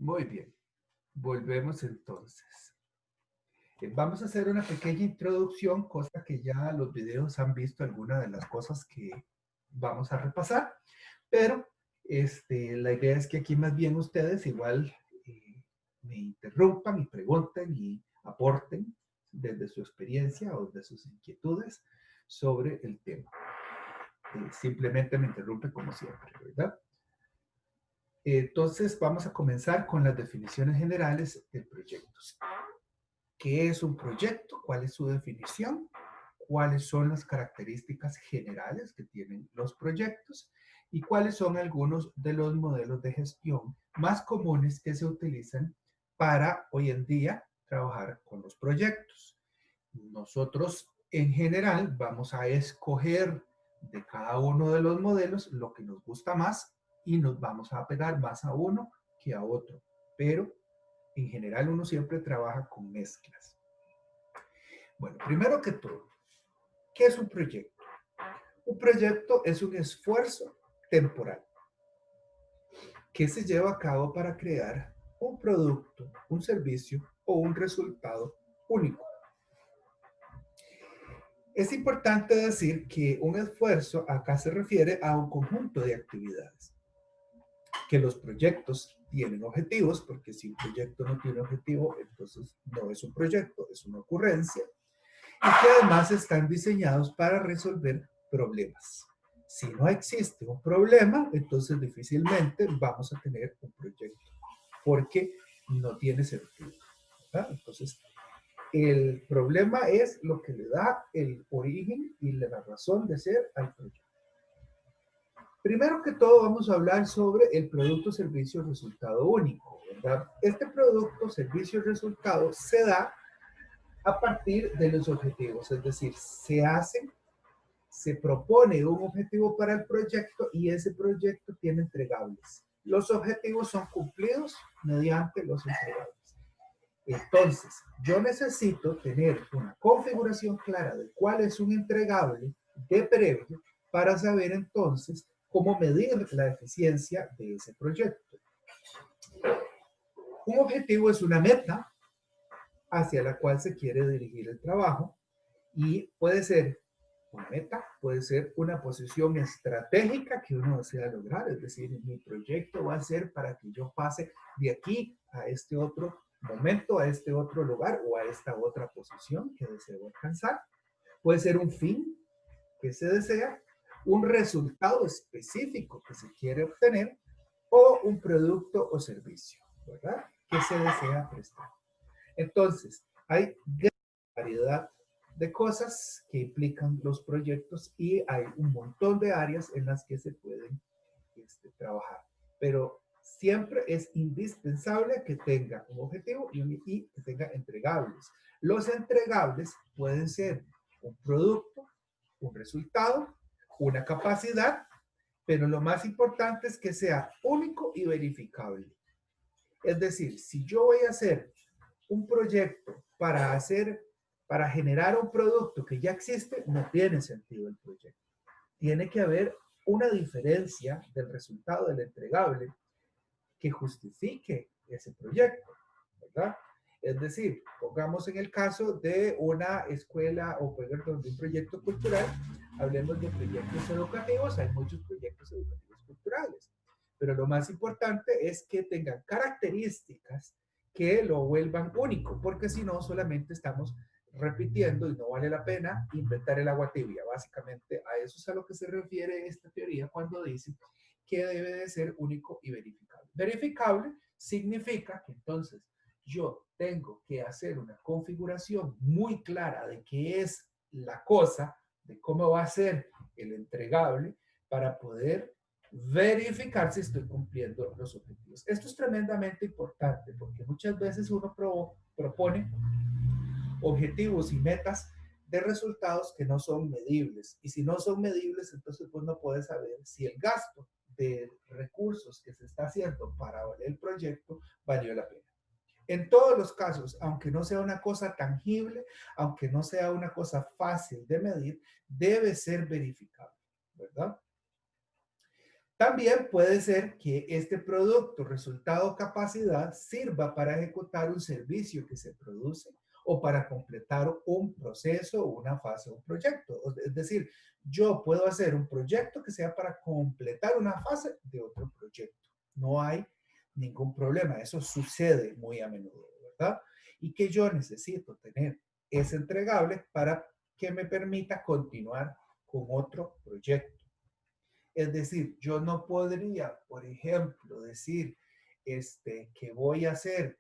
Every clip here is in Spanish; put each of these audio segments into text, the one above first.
Muy bien, volvemos entonces. Vamos a hacer una pequeña introducción, cosa que ya los videos han visto algunas de las cosas que vamos a repasar, pero la idea es que aquí más bien ustedes igual me interrumpan y pregunten y aporten desde su experiencia o de sus inquietudes sobre el tema. Simplemente me interrumpe como siempre, ¿verdad? Entonces vamos a comenzar con las definiciones generales de proyectos. ¿Qué es un proyecto? ¿Cuál es su definición? ¿Cuáles son las características generales que tienen los proyectos? ¿Y cuáles son algunos de los modelos de gestión más comunes que se utilizan para hoy en día trabajar con los proyectos? Nosotros en general vamos a escoger de cada uno de los modelos lo que nos gusta más y nos vamos a apegar más a uno que a otro. Pero en general uno siempre trabaja con mezclas. Bueno, primero que todo, ¿qué es un proyecto? Un proyecto es un esfuerzo temporal que se lleva a cabo para crear un producto, un servicio o un resultado único. Es importante decir que un esfuerzo acá se refiere a un conjunto de actividades, que los proyectos tienen objetivos, porque si un proyecto no tiene objetivo, entonces no es un proyecto, es una ocurrencia, y que además están diseñados para resolver problemas. Si no existe un problema, entonces difícilmente vamos a tener un proyecto, porque no tiene sentido, ¿verdad? Entonces, el problema es lo que le da el origen y la razón de ser al proyecto. Primero que todo vamos a hablar sobre el producto, servicio, resultado único, ¿verdad? Este producto, servicio, resultado se da a partir de los objetivos, es decir, se propone un objetivo para el proyecto y ese proyecto tiene entregables. Los objetivos son cumplidos mediante los entregables. Entonces, yo necesito tener una configuración clara de cuál es un entregable de previo para saber entonces cómo medir la eficiencia de ese proyecto. Un objetivo es una meta hacia la cual se quiere dirigir el trabajo y puede ser una meta, puede ser una posición estratégica que uno desea lograr, es decir, mi proyecto va a ser para que yo pase de aquí a este otro momento, a este otro lugar o a esta otra posición que deseo alcanzar. Puede ser un fin que se desea, un resultado específico que se quiere obtener o un producto o servicio, ¿verdad? Que se desea prestar. Entonces, hay gran variedad de cosas que implican los proyectos y hay un montón de áreas en las que se pueden trabajar. Pero siempre es indispensable que tenga un objetivo y que tenga entregables. Los entregables pueden ser un producto, un resultado, una capacidad, pero lo más importante es que sea único y verificable. Es decir, si yo voy a hacer un proyecto para generar un producto que ya existe, no tiene sentido el proyecto. Tiene que haber una diferencia del resultado del entregable que justifique ese proyecto, ¿verdad? Es decir, pongamos en el caso de una escuela o perdón, de un proyecto cultural, hablemos de proyectos educativos, hay muchos proyectos educativos culturales, pero lo más importante es que tengan características que lo vuelvan único, porque si no solamente estamos repitiendo y no vale la pena inventar el agua tibia. Básicamente a eso es a lo que se refiere esta teoría cuando dice que debe de ser único y verificable. Verificable significa que entonces yo tengo que hacer una configuración muy clara de qué es la cosa, de cómo va a ser el entregable para poder verificar si estoy cumpliendo los objetivos. Esto es tremendamente importante porque muchas veces uno propone objetivos y metas de resultados que no son medibles. Y si no son medibles, entonces pues no puedes saber si el gasto de recursos que se está haciendo para el proyecto valió la pena. En todos los casos, aunque no sea una cosa tangible, aunque no sea una cosa fácil de medir, debe ser verificable, ¿verdad? También puede ser que este producto, resultado o capacidad sirva para ejecutar un servicio que se produce o para completar un proceso, una fase, un proyecto. Es decir, yo puedo hacer un proyecto que sea para completar una fase de otro proyecto. No hay ningún problema. Eso sucede muy a menudo, ¿verdad? Y que yo necesito tener ese entregable para que me permita continuar con otro proyecto. Es decir, yo no podría, por ejemplo, decir que voy a hacer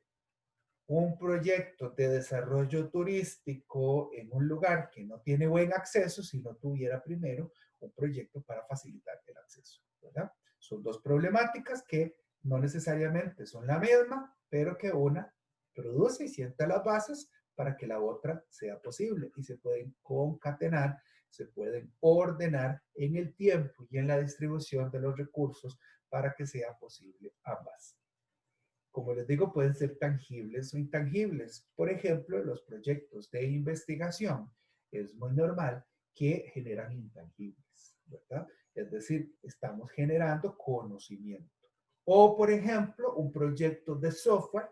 un proyecto de desarrollo turístico en un lugar que no tiene buen acceso si no tuviera primero un proyecto para facilitar el acceso, ¿verdad? Son dos problemáticas que no necesariamente son la misma, pero que una produce y sienta las bases para que la otra sea posible y se pueden concatenar, se pueden ordenar en el tiempo y en la distribución de los recursos para que sea posible ambas. Como les digo, pueden ser tangibles o intangibles. Por ejemplo, los proyectos de investigación es muy normal que generan intangibles, ¿verdad? Es decir, estamos generando conocimiento. O, por ejemplo, un proyecto de software,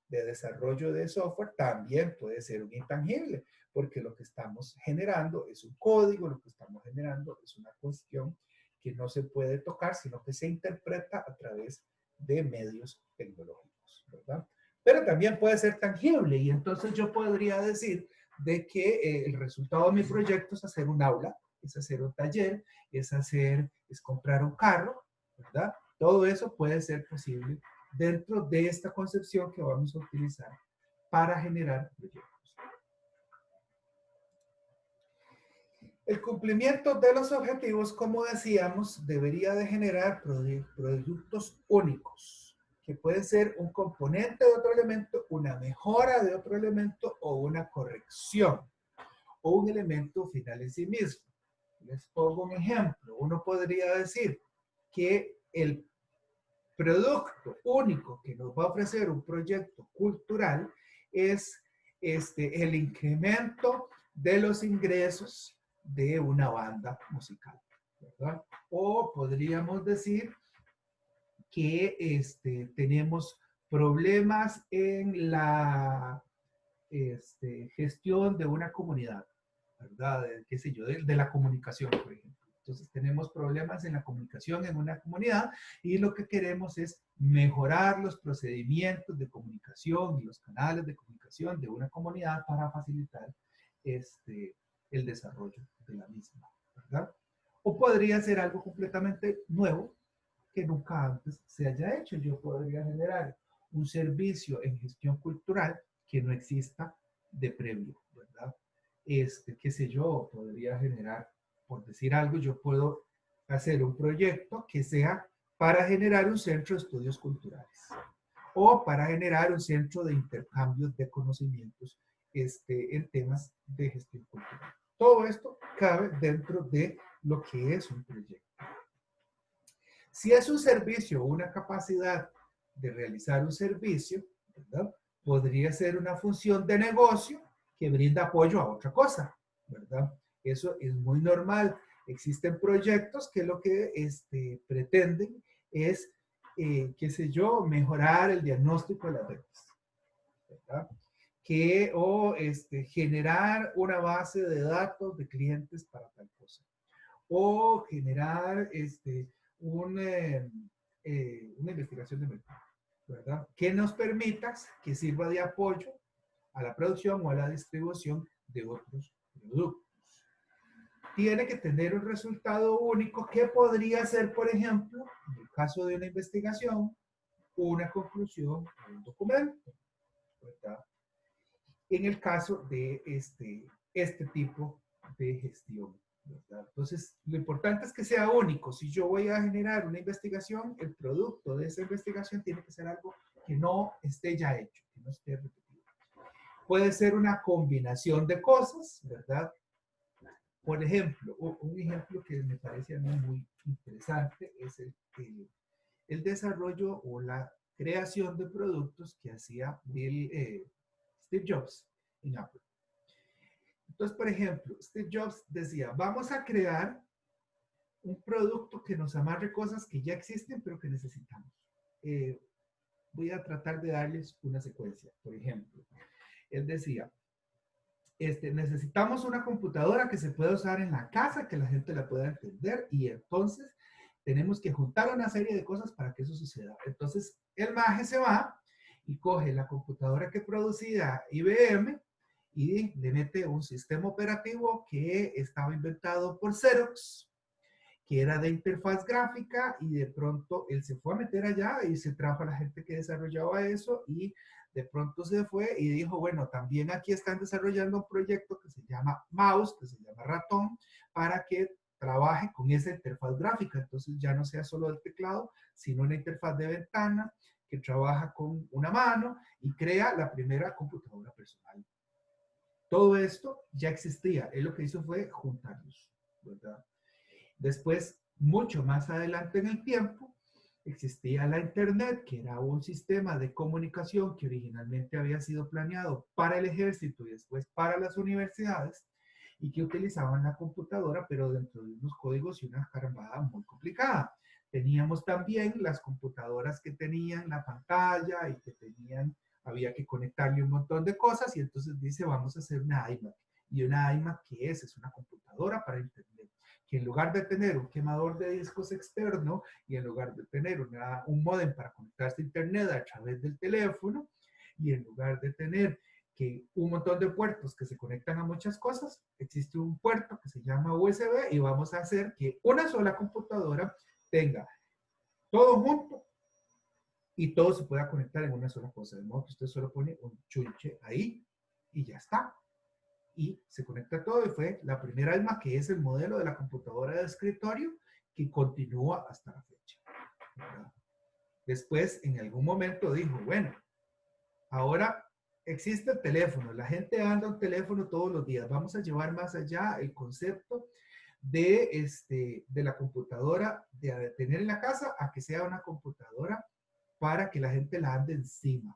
de desarrollo de software, también puede ser un intangible, porque lo que estamos generando es un código, lo que estamos generando es una cuestión que no se puede tocar, sino que se interpreta a través de medios tecnológicos, ¿verdad? Pero también puede ser tangible y entonces yo podría decir de que el resultado de mi proyecto es hacer un aula, es hacer un taller, es comprar un carro, ¿verdad? Todo eso puede ser posible dentro de esta concepción que vamos a utilizar para generar proyectos. El cumplimiento de los objetivos, como decíamos, debería de generar productos únicos, que pueden ser un componente de otro elemento, una mejora de otro elemento o una corrección o un elemento final en sí mismo. Les pongo un ejemplo. Uno podría decir que el producto único que nos va a ofrecer un proyecto cultural es el incremento de los ingresos de una banda musical, ¿verdad? O podríamos decir que tenemos problemas en la gestión de una comunidad, ¿verdad? Qué sé yo, de la comunicación, por ejemplo. Entonces tenemos problemas en la comunicación en una comunidad y lo que queremos es mejorar los procedimientos de comunicación y los canales de comunicación de una comunidad para facilitar el desarrollo de la misma, ¿verdad? O podría ser algo completamente nuevo que nunca antes se haya hecho. Yo podría generar un servicio en gestión cultural que no exista de previo, ¿verdad? Qué sé yo, podría generar, por decir algo, yo puedo hacer un proyecto que sea para generar un centro de estudios culturales o para generar un centro de intercambios de conocimientos en temas de gestión cultural. Todo esto cabe dentro de lo que es un proyecto. Si es un servicio o una capacidad de realizar un servicio, ¿verdad? Podría ser una función de negocio que brinda apoyo a otra cosa, ¿verdad? Eso es muy normal. Existen proyectos que lo que pretenden es, qué sé yo, mejorar el diagnóstico de las ventas, ¿verdad? O generar una base de datos de clientes para tal cosa. O generar una investigación de mercado, ¿verdad? Que nos permita que sirva de apoyo a la producción o a la distribución de otros productos. Tiene que tener un resultado único que podría ser, por ejemplo, en el caso de una investigación, una conclusión o un documento, ¿verdad? En el caso de este tipo de gestión, ¿verdad? Entonces, lo importante es que sea único. Si yo voy a generar una investigación, el producto de esa investigación tiene que ser algo que no esté ya hecho, que no esté repetido. Puede ser una combinación de cosas, ¿verdad? Por ejemplo, un ejemplo que me parece a mí muy interesante es el desarrollo o la creación de productos que hacía Steve Jobs en Apple. Entonces, por ejemplo, Steve Jobs decía, vamos a crear un producto que nos amarre cosas que ya existen, pero que necesitamos. Voy a tratar de darles una secuencia. Por ejemplo, él decía, necesitamos una computadora que se pueda usar en la casa, que la gente la pueda entender, y entonces tenemos que juntar una serie de cosas para que eso suceda. Entonces, el maje se va y coge la computadora que producía IBM y le mete un sistema operativo que estaba inventado por Xerox, que era de interfaz gráfica, y de pronto él se fue a meter allá y se trajo a la gente que desarrollaba eso, y de pronto se fue y dijo, bueno, también aquí están desarrollando un proyecto que se llama mouse, que se llama ratón, para que trabaje con esa interfaz gráfica. Entonces ya no sea solo el teclado, sino una interfaz de ventana que trabaja con una mano y crea la primera computadora personal. Todo esto ya existía. Él lo que hizo fue juntarlos, ¿verdad? Después, mucho más adelante en el tiempo, existía la Internet, que era un sistema de comunicación que originalmente había sido planeado para el ejército y después para las universidades, y que utilizaban la computadora, pero dentro de unos códigos y una carambada muy complicada. Teníamos también las computadoras que tenían la pantalla y que tenían, había que conectarle un montón de cosas, y entonces dice, vamos a hacer una iMac. ¿Y una iMac qué es? Es una computadora para Internet, que en lugar de tener un quemador de discos externo y en lugar de tener un módem para conectarse a Internet a través del teléfono, y en lugar de tener que un montón de puertos que se conectan a muchas cosas, existe un puerto que se llama USB, y vamos a hacer que una sola computadora tenga todo junto y todo se pueda conectar en una sola cosa. De modo que usted solo pone un chunche ahí y ya está. Y se conecta todo, y fue la primera alma, que es el modelo de la computadora de escritorio que continúa hasta la fecha, ¿verdad? Después, en algún momento dijo, bueno, ahora existe el teléfono, la gente anda un teléfono todos los días, vamos a llevar más allá el concepto de la computadora de tener en la casa a que sea una computadora para que la gente la ande encima.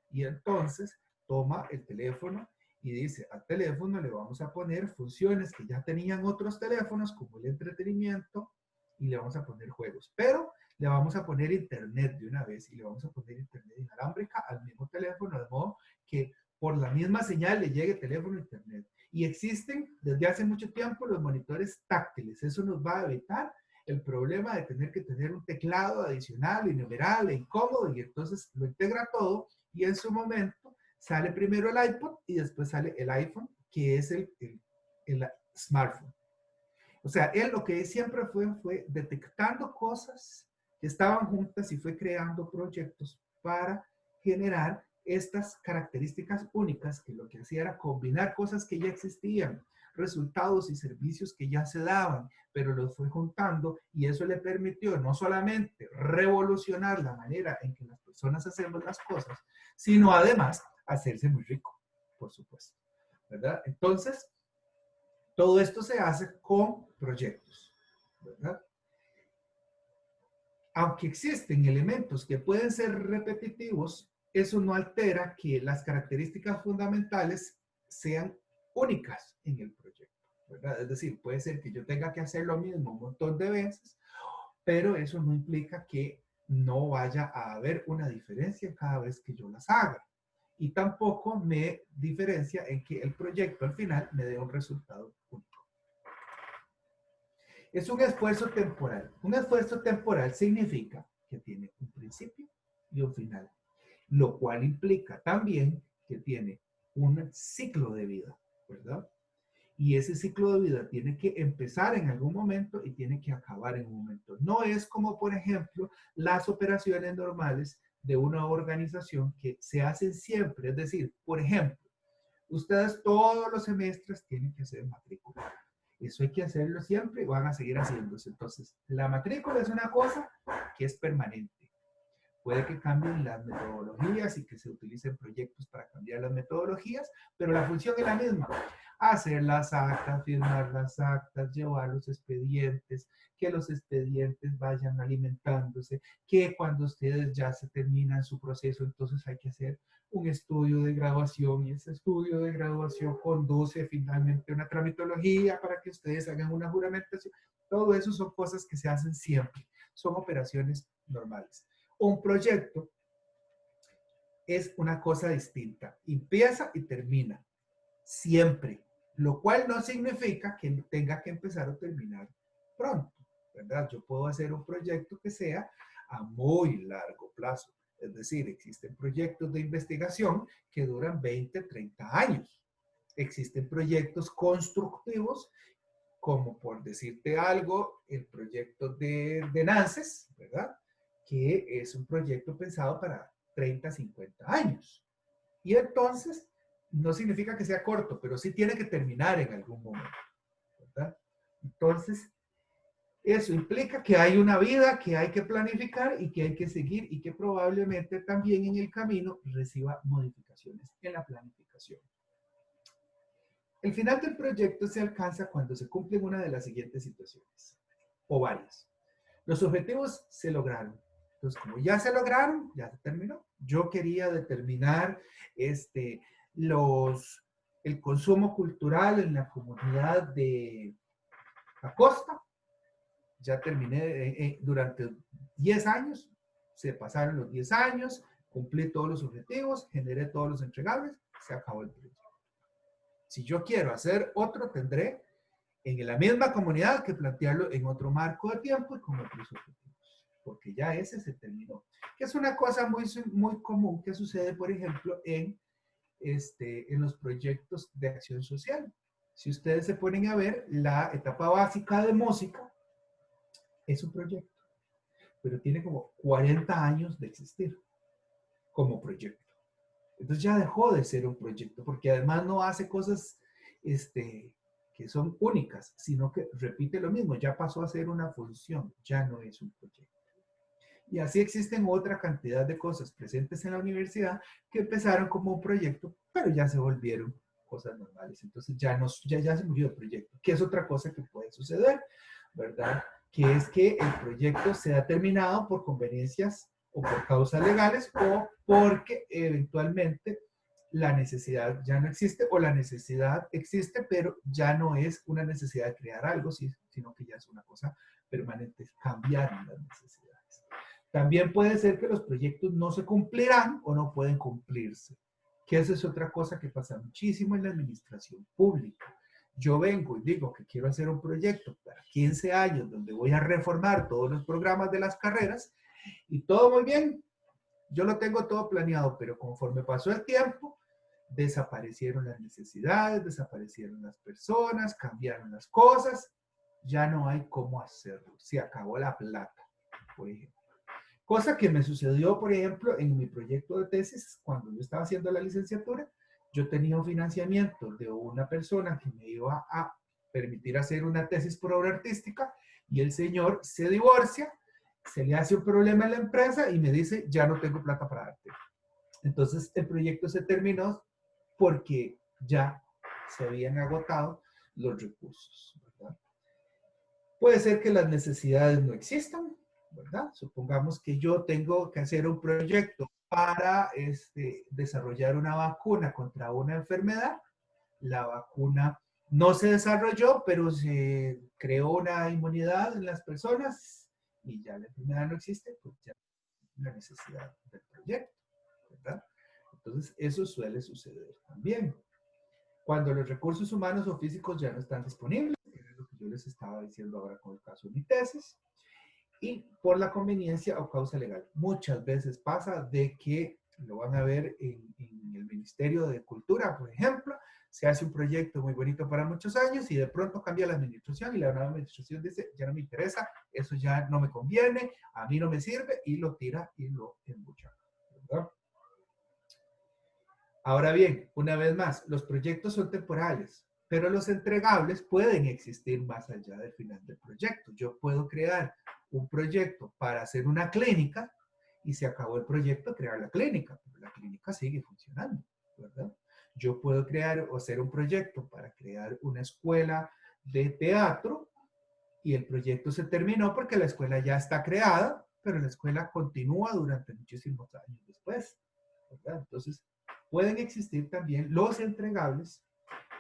Y entonces toma el teléfono y dice, al teléfono le vamos a poner funciones que ya tenían otros teléfonos, como el entretenimiento, y le vamos a poner juegos. Pero le vamos a poner internet de una vez, y le vamos a poner internet inalámbrica al mismo teléfono, de modo que por la misma señal le llegue teléfono e internet. Y existen desde hace mucho tiempo los monitores táctiles. Eso nos va a evitar el problema de tener que tener un teclado adicional y numeral e incómodo, y entonces lo integra todo, y en su momento sale primero el iPod y después sale el iPhone, que es el smartphone. O sea, él lo que siempre fue detectando cosas que estaban juntas y fue creando proyectos para generar estas características únicas, que lo que hacía era combinar cosas que ya existían, resultados y servicios que ya se daban, pero los fue juntando, y eso le permitió no solamente revolucionar la manera en que las personas hacemos las cosas, sino además hacerse muy rico, por supuesto, ¿verdad? Entonces, todo esto se hace con proyectos, ¿verdad? Aunque existen elementos que pueden ser repetitivos, eso no altera que las características fundamentales sean únicas en el proyecto, ¿verdad? Es decir, puede ser que yo tenga que hacer lo mismo un montón de veces, pero eso no implica que no vaya a haber una diferencia cada vez que yo las haga. Y tampoco me diferencia en que el proyecto al final me dé un resultado único. Es un esfuerzo temporal. Un esfuerzo temporal significa que tiene un principio y un final, lo cual implica también que tiene un ciclo de vida, ¿verdad? Y ese ciclo de vida tiene que empezar en algún momento y tiene que acabar en un momento. No es como, por ejemplo, las operaciones normales de una organización que se hacen siempre. Es decir, por ejemplo, ustedes todos los semestres tienen que hacer matrícula. Eso hay que hacerlo siempre y van a seguir haciéndose. Entonces, la matrícula es una cosa que es permanente. Puede que cambien las metodologías y que se utilicen proyectos para cambiar las metodologías, pero la función es la misma. Hacer las actas, firmar las actas, llevar los expedientes, que los expedientes vayan alimentándose, que cuando ustedes ya se terminan su proceso, entonces hay que hacer un estudio de graduación y ese estudio de graduación conduce finalmente a una tramitología para que ustedes hagan una juramentación. Todo eso son cosas que se hacen siempre, son operaciones normales. Un proyecto es una cosa distinta, empieza y termina, siempre, lo cual no significa que tenga que empezar o terminar pronto, ¿verdad? Yo puedo hacer un proyecto que sea a muy largo plazo. Es decir, existen proyectos de investigación que duran 20, 30 años. Existen proyectos constructivos, como por decirte algo, el proyecto de Nances, ¿verdad? Que es un proyecto pensado para 30, 50 años. Y entonces, no significa que sea corto, pero sí tiene que terminar en algún momento, ¿verdad? Entonces, eso implica que hay una vida que hay que planificar y que hay que seguir y que probablemente también en el camino reciba modificaciones en la planificación. El final del proyecto se alcanza cuando se cumplen una de las siguientes situaciones, o varias. Los objetivos se lograron. Entonces, como ya se lograron, ya se terminó. Yo quería determinar los, el consumo cultural en la comunidad de la costa. Ya terminé durante 10 años, se pasaron los 10 años, cumplí todos los objetivos, generé todos los entregables, se acabó el proyecto. Si yo quiero hacer otro, tendré en la misma comunidad que plantearlo en otro marco de tiempo y con otros objetivos, porque ya ese se terminó. Que es una cosa muy, muy común que sucede, por ejemplo, en los proyectos de acción social. Si ustedes se ponen a ver, la etapa básica de música es un proyecto, pero tiene como 40 años de existir como proyecto. Entonces ya dejó de ser un proyecto, porque además no hace cosas que son únicas, sino que repite lo mismo, ya pasó a ser una función, ya no es un proyecto. Y así existen otra cantidad de cosas presentes en la universidad que empezaron como un proyecto, pero ya se volvieron cosas normales. Entonces ya se murió el proyecto, que es otra cosa que puede suceder, ¿verdad? Que es que el proyecto sea terminado por conveniencias o por causas legales o porque eventualmente la necesidad ya no existe o la necesidad existe, pero ya no es una necesidad de crear algo, sino que ya es una cosa permanente, cambiar las necesidades. También puede ser que los proyectos no se cumplirán o no pueden cumplirse, que esa es otra cosa que pasa muchísimo en la administración pública. Yo vengo y digo que quiero hacer un proyecto para 15 años donde voy a reformar todos los programas de las carreras y todo muy bien, yo lo tengo todo planeado, pero conforme pasó el tiempo, desaparecieron las necesidades, desaparecieron las personas, cambiaron las cosas, ya no hay cómo hacerlo, se acabó la plata, por ejemplo. Cosa que me sucedió, por ejemplo, en mi proyecto de tesis, cuando yo estaba haciendo la licenciatura, yo tenía un financiamiento de una persona que me iba a permitir hacer una tesis por obra artística y el señor se divorcia, se le hace un problema en la empresa y me dice, ya no tengo plata para darte. Entonces el proyecto se terminó porque ya se habían agotado los recursos, ¿verdad? Puede ser que las necesidades no existan, ¿verdad? Supongamos que yo tengo que hacer un proyecto para desarrollar una vacuna contra una enfermedad. La vacuna no se desarrolló, pero se creó una inmunidad en las personas y ya la enfermedad no existe, pues ya no hay la necesidad del proyecto, ¿verdad? Entonces, eso suele suceder también. Cuando los recursos humanos o físicos ya no están disponibles, que es lo que yo les estaba diciendo ahora con el caso de mi tesis, y por la conveniencia o causa legal. Muchas veces pasa de que lo van a ver en el Ministerio de Cultura, por ejemplo, se hace un proyecto muy bonito para muchos años y de pronto cambia la administración y la nueva administración dice, ya no me interesa, eso ya no me conviene, a mí no me sirve y lo tira y lo embucha, ¿verdad? Ahora bien, una vez más, los proyectos son temporales, pero los entregables pueden existir más allá del final del proyecto. Yo puedo crear un proyecto para hacer una clínica y se acabó el proyecto, crear la clínica, pero la clínica sigue funcionando, ¿verdad? Yo puedo crear o hacer un proyecto para crear una escuela de teatro y el proyecto se terminó porque la escuela ya está creada, pero la escuela continúa durante muchísimos años después, ¿verdad? Entonces, pueden existir también los entregables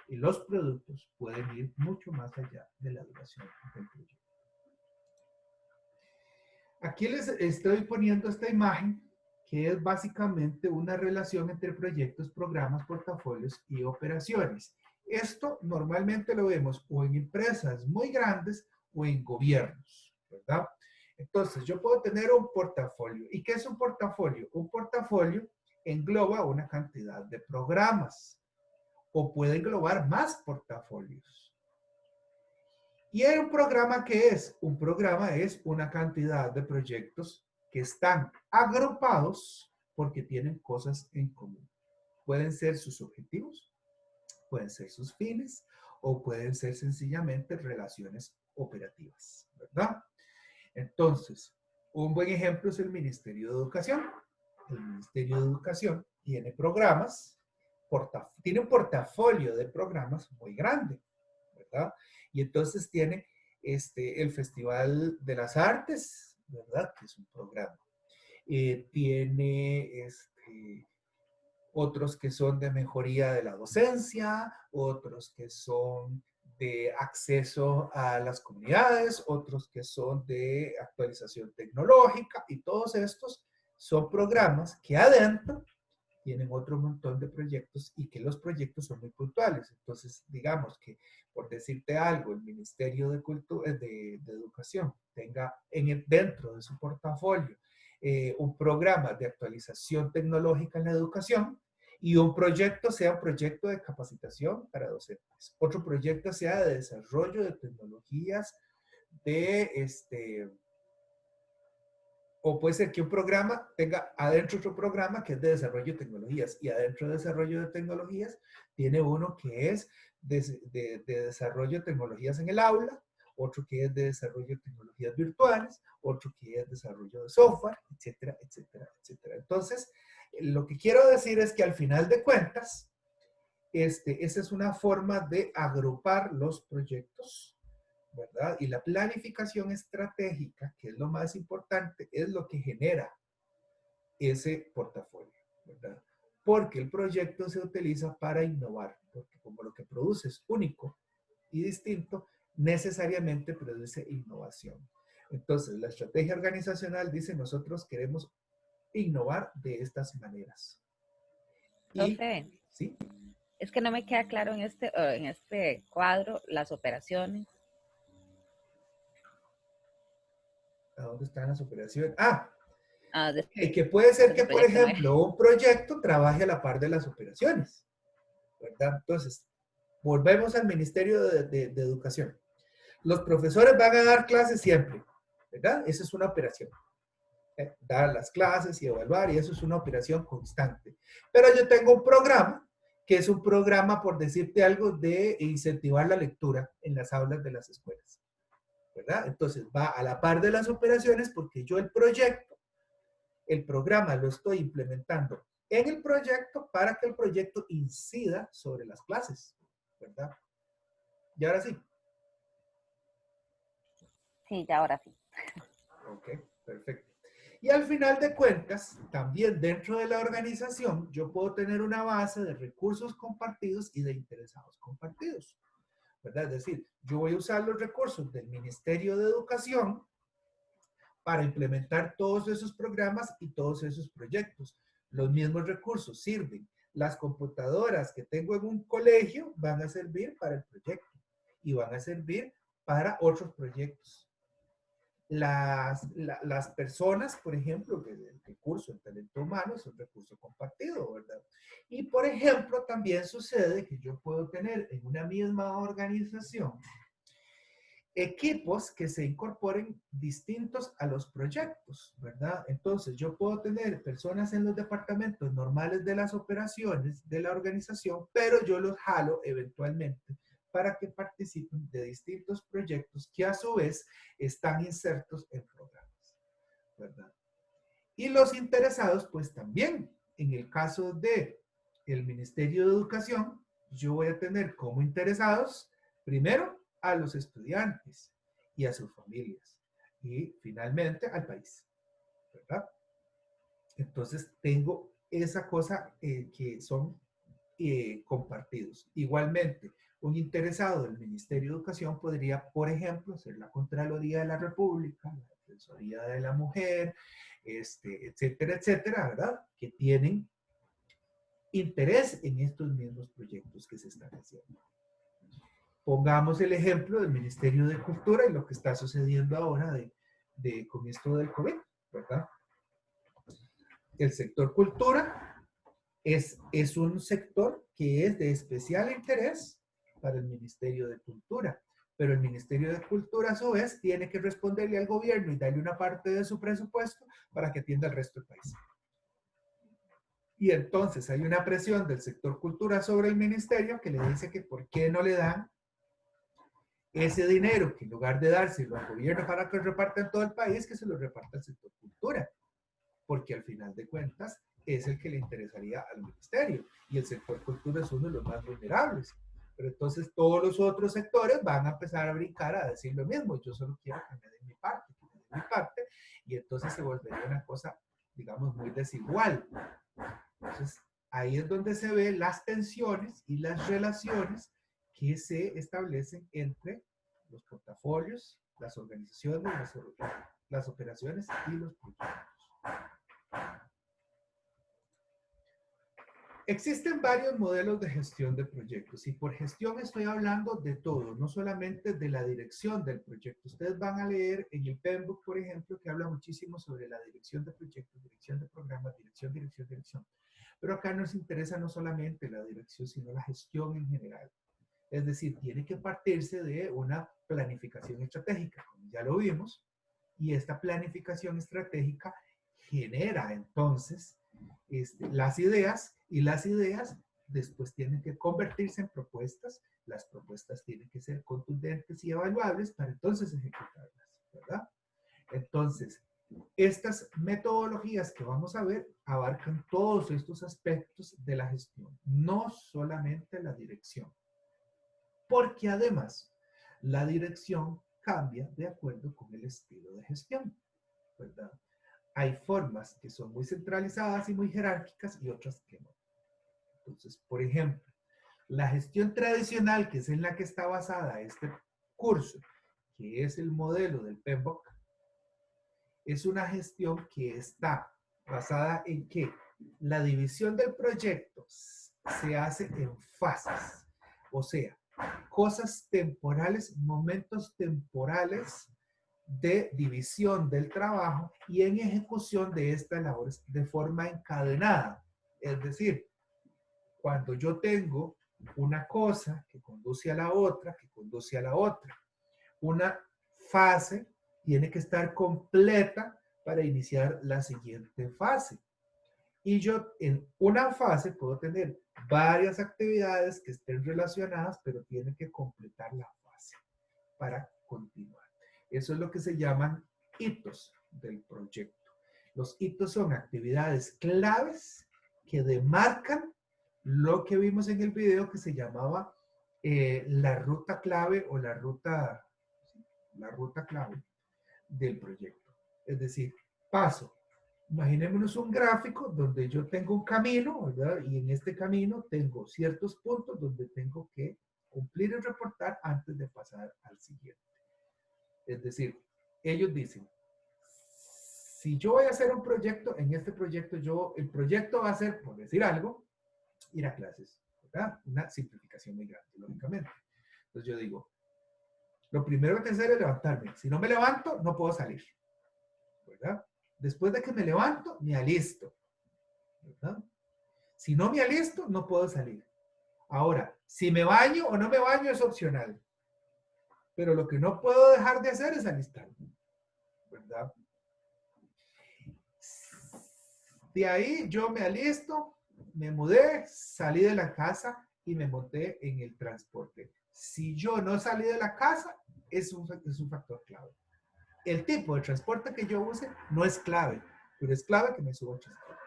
y los productos pueden ir mucho más allá de la duración del proyecto. Aquí les estoy poniendo esta imagen que es básicamente una relación entre proyectos, programas, portafolios y operaciones. Esto normalmente lo vemos o en empresas muy grandes o en gobiernos, ¿verdad? Entonces, yo puedo tener un portafolio. ¿Y qué es un portafolio? Un portafolio engloba una cantidad de programas o puede englobar más portafolios. ¿Y un programa qué es? Un programa es una cantidad de proyectos que están agrupados porque tienen cosas en común. Pueden ser sus objetivos, pueden ser sus fines o pueden ser sencillamente relaciones operativas, ¿verdad? Entonces, un buen ejemplo es el Ministerio de Educación. El Ministerio de Educación tiene programas, tiene un portafolio de programas muy grande, ¿verdad? Y entonces tiene el Festival de las Artes, ¿verdad? Que es un programa. Tiene otros que son de mejoría de la docencia, otros que son de acceso a las comunidades, otros que son de actualización tecnológica, y todos estos son programas que adentro tienen otro montón de proyectos y que los proyectos son muy puntuales. Entonces, digamos que, por decirte algo, el Ministerio de, de Educación tenga dentro de su portafolio un programa de actualización tecnológica en la educación y un proyecto sea un proyecto de capacitación para docentes. Otro proyecto sea de desarrollo de tecnologías de o puede ser que un programa tenga adentro otro programa que es de desarrollo de tecnologías y adentro de desarrollo de tecnologías tiene uno que es de desarrollo de tecnologías en el aula, otro que es de desarrollo de tecnologías virtuales, otro que es desarrollo de software, etcétera, etcétera, etcétera. Entonces, lo que quiero decir es que al final de cuentas, esa es una forma de agrupar los proyectos, ¿verdad? Y la planificación estratégica, que es lo más importante, es lo que genera ese portafolio, ¿verdad? Porque el proyecto se utiliza para innovar, porque como lo que produce es único y distinto, necesariamente produce innovación. Entonces, la estrategia organizacional dice, nosotros queremos innovar de estas maneras. Y, Profe, ¿sí? es que no me queda claro en este cuadro las operaciones. ¿A dónde están las operaciones? Ah, Ah, que puede ser después que, del por proyecto 9. ejemplo, un proyecto trabaje a la par de las operaciones, ¿verdad? Entonces, volvemos al Ministerio de Educación. Los profesores van a dar clases siempre, ¿verdad? Esa es una operación. Dar las clases y evaluar, y eso es una operación constante. Pero yo tengo un programa, que es un programa, por decirte algo, de incentivar la lectura en las aulas de las escuelas, ¿verdad? Entonces, va a la par de las operaciones porque yo el programa lo estoy implementando en el proyecto para que el proyecto incida sobre las clases, ¿verdad? Y ahora sí. Sí, ya ahora sí. Ok, perfecto. Y al final de cuentas, también dentro de la organización, yo puedo tener una base de recursos compartidos y de interesados compartidos, ¿verdad? Es decir, yo voy a usar los recursos del Ministerio de Educación para implementar todos esos programas y todos esos proyectos. Los mismos recursos sirven. Las computadoras que tengo en un colegio van a servir para el proyecto y van a servir para otros proyectos. Las personas, por ejemplo, el recurso en talento humano es un recurso compartido, ¿verdad? Y, por ejemplo, también sucede que yo puedo tener en una misma organización equipos que se incorporen distintos a los proyectos, ¿verdad? Entonces, yo puedo tener personas en los departamentos normales de las operaciones de la organización, pero yo los jalo eventualmente para que participen de distintos proyectos que a su vez están insertos en programas, ¿verdad? Y los interesados, pues también, en el caso de el Ministerio de Educación, yo voy a tener como interesados, primero, a los estudiantes y a sus familias, y finalmente al país, ¿verdad? Entonces tengo esa cosa que son compartidos. Igualmente, un interesado del Ministerio de Educación podría, por ejemplo, ser la Contraloría de la República, la Defensoría de la Mujer, etcétera, etcétera, ¿verdad? Que tienen interés en estos mismos proyectos que se están haciendo. Pongamos el ejemplo del Ministerio de Cultura y lo que está sucediendo ahora con esto del COVID, ¿verdad? El sector cultura es un sector que es de especial interés para el Ministerio de Cultura, pero el Ministerio de Cultura a su vez tiene que responderle al gobierno y darle una parte de su presupuesto para que atienda al resto del país. Y entonces hay una presión del sector cultura sobre el ministerio que le dice que por qué no le dan ese dinero, que en lugar de dárselo al gobierno para que lo reparta en todo el país, que se lo reparta al sector cultura, porque al final de cuentas es el que le interesaría al ministerio, y el sector cultura es uno de los más vulnerables. Pero entonces todos los otros sectores van a empezar a brincar a decir lo mismo, yo solo quiero que me den mi parte, que me den mi parte, y entonces se volvería una cosa, digamos, muy desigual. Entonces, ahí es donde se ven las tensiones y las relaciones que se establecen entre los portafolios, las organizaciones, las operaciones y los proyectos. Existen varios modelos de gestión de proyectos y por gestión estoy hablando de todo, no solamente de la dirección del proyecto. Ustedes van a leer en el PMBOK, por ejemplo, que habla muchísimo sobre la dirección de proyectos, dirección de programas, dirección. Pero acá nos interesa no solamente la dirección, sino la gestión en general. Es decir, tiene que partirse de una planificación estratégica, como ya lo vimos, y esta planificación estratégica genera entonces las ideas, y las ideas después tienen que convertirse en propuestas. Las propuestas tienen que ser contundentes y evaluables para entonces ejecutarlas, ¿verdad? Entonces, estas metodologías que vamos a ver abarcan todos estos aspectos de la gestión, no solamente la dirección, porque además la dirección cambia de acuerdo con el estilo de gestión, ¿verdad? Hay formas que son muy centralizadas y muy jerárquicas y otras que no. Entonces, por ejemplo, la gestión tradicional, que es en la que está basada este curso, que es el modelo del PMBOK, es una gestión que está basada en que la división del proyecto se hace en fases, o sea, cosas temporales, momentos temporales de división del trabajo y en ejecución de estas labores de forma encadenada. Es decir, cuando yo tengo una cosa que conduce a la otra, que conduce a la otra, una fase tiene que estar completa para iniciar la siguiente fase. Y yo en una fase puedo tener varias actividades que estén relacionadas, pero tienen que completar la fase para continuar. Eso es lo que se llaman hitos del proyecto. Los hitos son actividades claves que demarcan lo que vimos en el video que se llamaba la ruta clave o la ruta clave del proyecto. Es decir, paso. Imaginémonos un gráfico donde yo tengo un camino, ¿verdad? Y en este camino tengo ciertos puntos donde tengo que cumplir y reportar antes de pasar al siguiente. Es decir, ellos dicen, si yo voy a hacer un proyecto, en este proyecto el proyecto va a ser, por decir algo, ir a clases, ¿verdad? Una simplificación muy grande, lógicamente. Entonces yo digo, lo primero que tengo que hacer es levantarme. Si no me levanto, no puedo salir, ¿verdad? Después de que me levanto, me alisto, ¿verdad? Si no me alisto, no puedo salir. Ahora, si me baño o no me baño es opcional. Pero lo que no puedo dejar de hacer es alistarme, ¿verdad? De ahí yo me alisto, me mudé, salí de la casa y me monté en el transporte. Si yo no salí de la casa, es un factor clave. El tipo de transporte que yo use no es clave, pero es clave que me suba al transporte,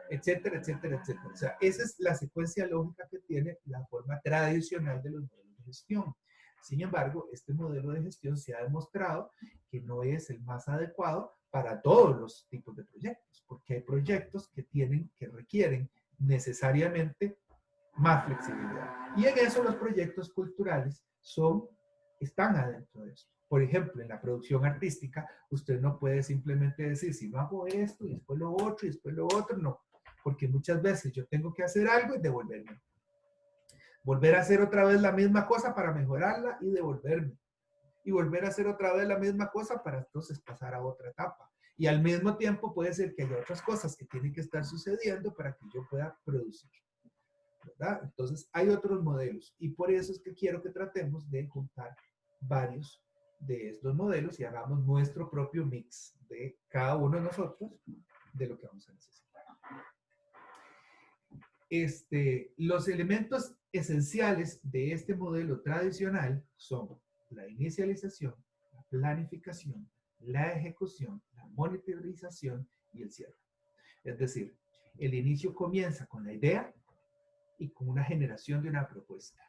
etcétera, etcétera, etcétera. O sea, esa es la secuencia lógica que tiene la forma tradicional de los modelos de gestión. Sin embargo, este modelo de gestión se ha demostrado que no es el más adecuado para todos los tipos de proyectos, porque hay proyectos que requieren necesariamente más flexibilidad. Y en eso los proyectos culturales están adentro de eso. Por ejemplo, en la producción artística, usted no puede simplemente decir, si no hago esto, y después lo otro, y después lo otro, no. Porque muchas veces yo tengo que hacer algo y devolverme. Volver a hacer otra vez la misma cosa para mejorarla y devolverme. Y volver a hacer otra vez la misma cosa para entonces pasar a otra etapa. Y al mismo tiempo puede ser que haya otras cosas que tienen que estar sucediendo para que yo pueda producir, ¿verdad? Entonces hay otros modelos y por eso es que quiero que tratemos de juntar varios de estos modelos y hagamos nuestro propio mix de cada uno de nosotros de lo que vamos a necesitar. Los elementos esenciales de este modelo tradicional son la inicialización, la planificación, la ejecución, la monitorización y el cierre. Es decir, el inicio comienza con la idea y con una generación de una propuesta.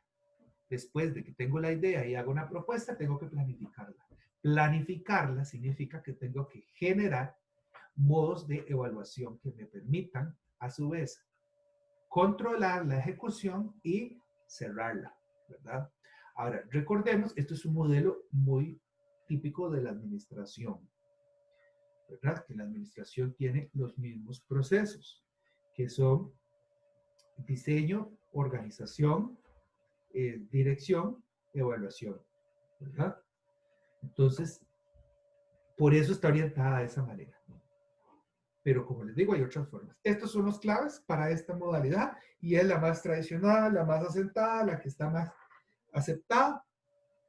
Después de que tengo la idea y hago una propuesta, tengo que planificarla. Planificarla significa que tengo que generar modos de evaluación que me permitan, a su vez, controlar la ejecución y cerrarla, ¿verdad? Ahora, recordemos, esto es un modelo muy típico de la administración, ¿verdad? Que la administración tiene los mismos procesos, que son diseño, organización, dirección, evaluación, ¿verdad? Entonces, por eso está orientada de esa manera. Pero como les digo, hay otras formas. Estos son los claves para esta modalidad y es la más tradicional, la más asentada, la que está más aceptada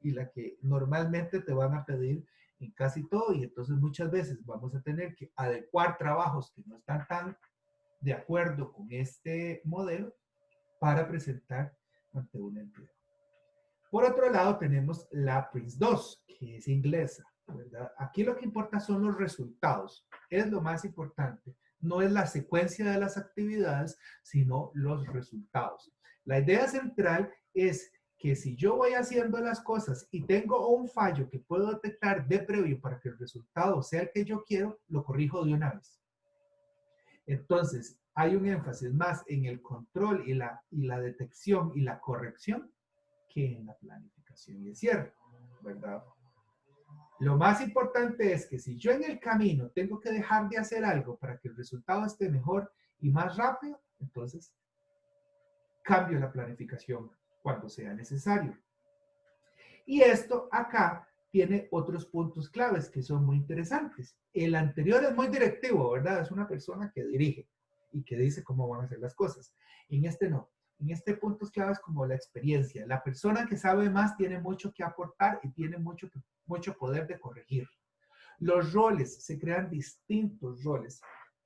y la que normalmente te van a pedir en casi todo y entonces muchas veces vamos a tener que adecuar trabajos que no están tan de acuerdo con este modelo para presentar ante una entidad. Por otro lado tenemos la PRINCE2, que es inglesa, ¿verdad? Aquí lo que importa son los resultados, es lo más importante. No es la secuencia de las actividades, sino los resultados. La idea central es que si yo voy haciendo las cosas y tengo un fallo que puedo detectar de previo para que el resultado sea el que yo quiero, lo corrijo de una vez. Entonces, hay un énfasis más en el control y la detección y la corrección que en la planificación y el cierre, ¿verdad? Lo más importante es que si yo en el camino tengo que dejar de hacer algo para que el resultado esté mejor y más rápido, entonces cambio la planificación cuando sea necesario. Y esto acá tiene otros puntos claves que son muy interesantes. El anterior es muy directivo, ¿verdad? Es una persona que dirige y que dice cómo van a hacer las cosas. En este no. En este puntos claves como la experiencia. La persona que sabe más tiene mucho que aportar y tiene mucho poder de corregir. Los roles, se crean distintos roles.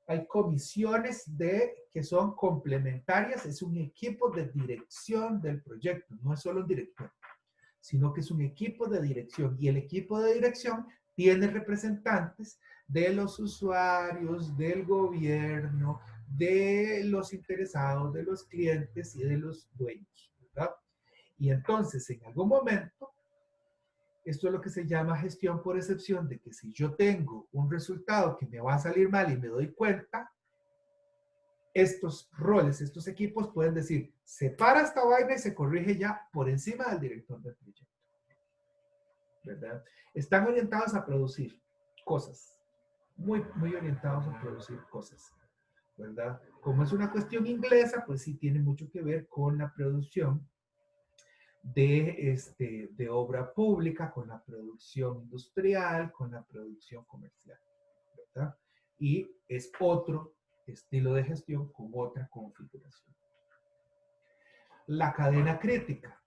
Hay comisiones que son complementarias, es un equipo de dirección del proyecto, no es solo un director, sino que es un equipo de dirección y el equipo de dirección tiene representantes de los usuarios, del gobierno, de los interesados, de los clientes y de los dueños, ¿verdad? Y entonces, en algún momento, esto es lo que se llama gestión por excepción, de que si yo tengo un resultado que me va a salir mal y me doy cuenta, estos roles, estos equipos pueden decir, separa esta vaina y se corrige ya por encima del director del proyecto, ¿verdad? Están orientados a producir cosas, muy orientados a producir cosas, ¿verdad? Como es una cuestión inglesa, pues sí tiene mucho que ver con la producción de obra pública, con la producción industrial, con la producción comercial, ¿verdad? Y es otro estilo de gestión con otra configuración. La cadena crítica.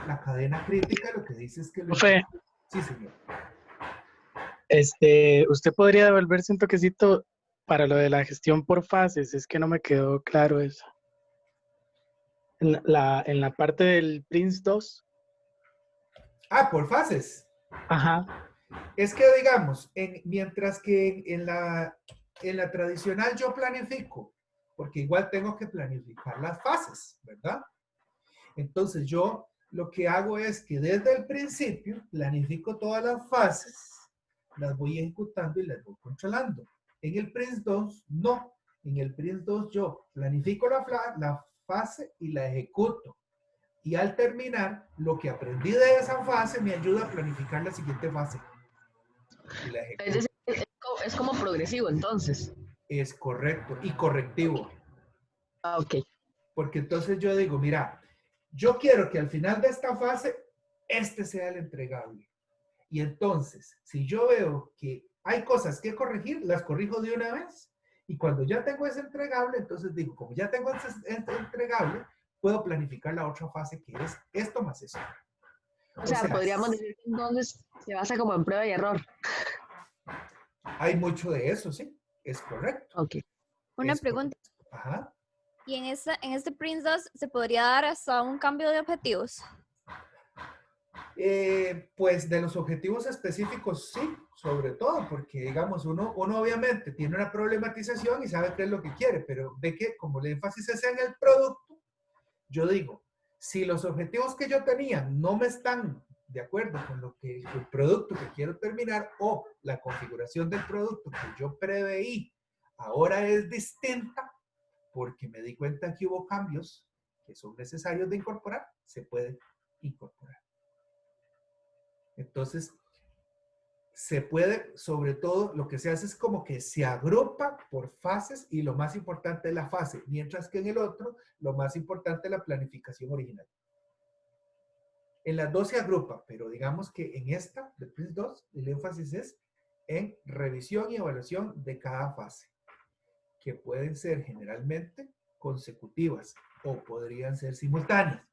La cadena crítica lo que dice es que... Profe, Sí, señor. ¿usted podría devolverse un toquecito para lo de la gestión por fases? Es que no me quedó claro eso. En la parte del PRINCE2. Ah, por fases. Ajá. Es que, digamos, mientras que en la tradicional yo planifico, porque igual tengo que planificar las fases, ¿verdad? Entonces yo lo que hago es que desde el principio planifico todas las fases las voy ejecutando y las voy controlando. En el Prince2, no. En el Prince2 yo planifico la fase y la ejecuto. Y al terminar, lo que aprendí de esa fase me ayuda a planificar la siguiente fase. Y la Es ejecuto. decir, es como progresivo entonces. Es correcto. Y correctivo. Ah, ok. Porque entonces yo digo, mira, yo quiero que al final de esta fase, este sea el entregable. Y entonces, si yo veo que hay cosas que corregir, las corrijo de una vez. Y cuando ya tengo ese entregable, entonces digo, como ya tengo ese entregable, puedo planificar la otra fase que es esto más eso. O sea, podríamos decir que entonces se basa como en prueba y error. Hay mucho de eso, sí, es correcto. Ok. Una Es pregunta. correcto. Ajá. ¿Y en este Prince2 se podría dar hasta un cambio de objetivos? Pues de los objetivos específicos, sí, sobre todo, porque digamos, uno obviamente tiene una problematización y sabe qué es lo que quiere, pero ve que como el énfasis es en el producto, yo digo, si los objetivos que yo tenía no me están de acuerdo con lo que el producto que quiero terminar o la configuración del producto que yo preveí ahora es distinta, porque me di cuenta que hubo cambios que son necesarios de incorporar, se puede incorporar. Entonces, se puede, sobre todo, lo que se hace es como que se agrupa por fases y lo más importante es la fase, mientras que en el otro, lo más importante es la planificación original. En las dos se agrupa, pero digamos que en esta, de Prince2, el énfasis es en revisión y evaluación de cada fase, que pueden ser generalmente consecutivas o podrían ser simultáneas.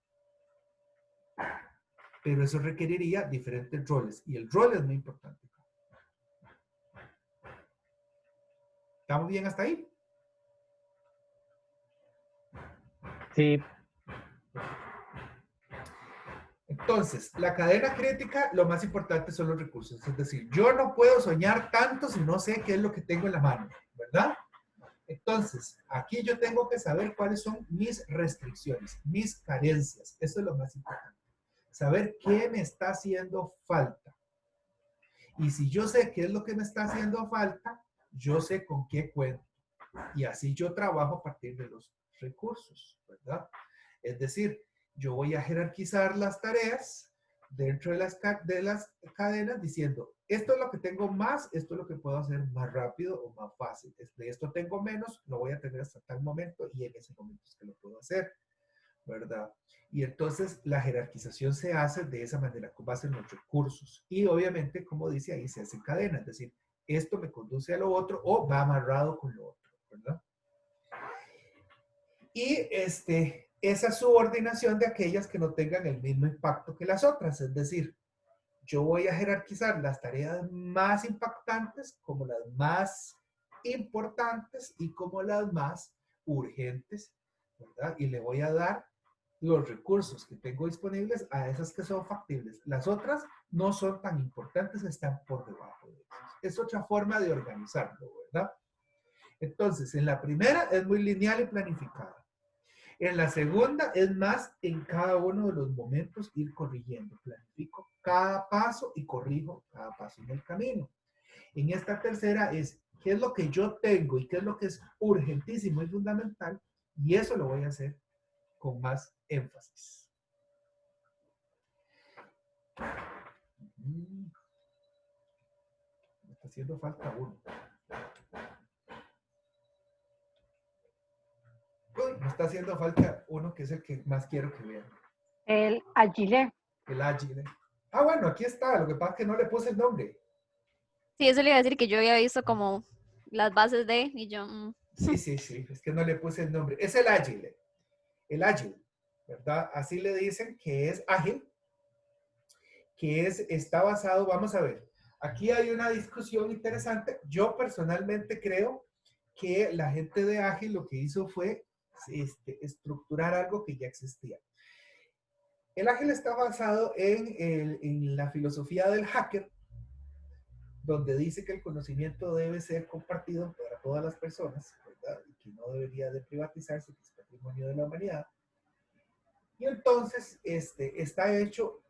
Pero eso requeriría diferentes roles y el rol es muy importante. ¿Estamos bien hasta ahí? Sí, Entonces, la cadena crítica, lo más importante son los recursos. Es decir, yo no puedo soñar tanto si no sé qué es lo que tengo en la mano, ¿verdad? Entonces, aquí yo tengo que saber cuáles son mis restricciones, mis carencias. Eso es lo más importante. Saber qué me está haciendo falta. Y si yo sé qué es lo que me está haciendo falta, yo sé con qué cuento. Y así yo trabajo a partir de los recursos, ¿verdad? Es decir, yo voy a jerarquizar las tareas dentro de las cadenas diciendo, esto es lo que tengo más, esto es lo que puedo hacer más rápido o más fácil. De esto tengo menos, lo voy a tener hasta tal momento y en ese momento es que lo puedo hacer, ¿verdad? Y entonces la jerarquización se hace de esa manera, con base en los recursos. Y obviamente, como dice ahí, se hacen cadenas, es decir, esto me conduce a lo otro o va amarrado con lo otro, ¿verdad? Y esa subordinación de aquellas que no tengan el mismo impacto que las otras, es decir, yo voy a jerarquizar las tareas más impactantes como las más importantes y como las más urgentes, ¿verdad? Y le voy a dar los recursos que tengo disponibles a esas que son factibles. Las otras no son tan importantes, están por debajo de eso. Es otra forma de organizarlo, ¿verdad? Entonces, en la primera es muy lineal y planificada. En la segunda es más en cada uno de los momentos ir corrigiendo. Planifico cada paso y corrijo cada paso en el camino. En esta tercera es qué es lo que yo tengo y qué es lo que es urgentísimo y fundamental. Y eso lo voy a hacer con más énfasis. Me está haciendo falta uno. Uy, me está haciendo falta uno que es el que más quiero que vean. El Agile. El ágil. Ah, bueno, aquí está. Lo que pasa es que no le puse el nombre. Sí, eso le iba a decir que yo había visto como las bases de, y yo, Sí, sí, sí. Es que no le puse el nombre. Es el ágil. El ágil, ¿verdad? Así le dicen que es ágil, está basado, vamos a ver. Aquí hay una discusión interesante. Yo personalmente creo que la gente de ágil lo que hizo fue estructurar algo que ya existía. El ágil está basado en la filosofía del hacker, donde dice que el conocimiento debe ser compartido para todas las personas, ¿verdad? Y que no debería de privatizarse, que es patrimonio de la humanidad. Y entonces está hecho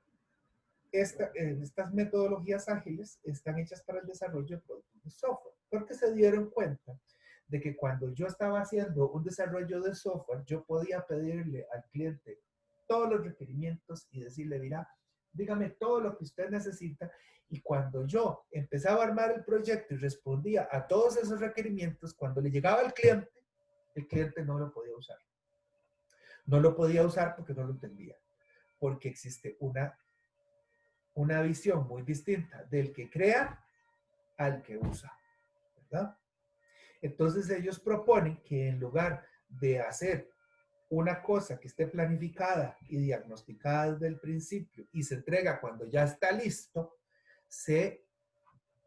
estas metodologías ágiles están hechas para el desarrollo de productos de software, porque se dieron cuenta de que cuando yo estaba haciendo un desarrollo de software, yo podía pedirle al cliente todos los requerimientos y decirle, mira, dígame todo lo que usted necesita. Y cuando yo empezaba a armar el proyecto y respondía a todos esos requerimientos, cuando le llegaba al cliente, el cliente no lo podía usar. No lo podía usar porque no lo entendía. Porque existe una visión muy distinta del que crea al que usa, ¿verdad? Entonces ellos proponen que en lugar de hacer una cosa que esté planificada y diagnosticada desde el principio y se entrega cuando ya está listo, se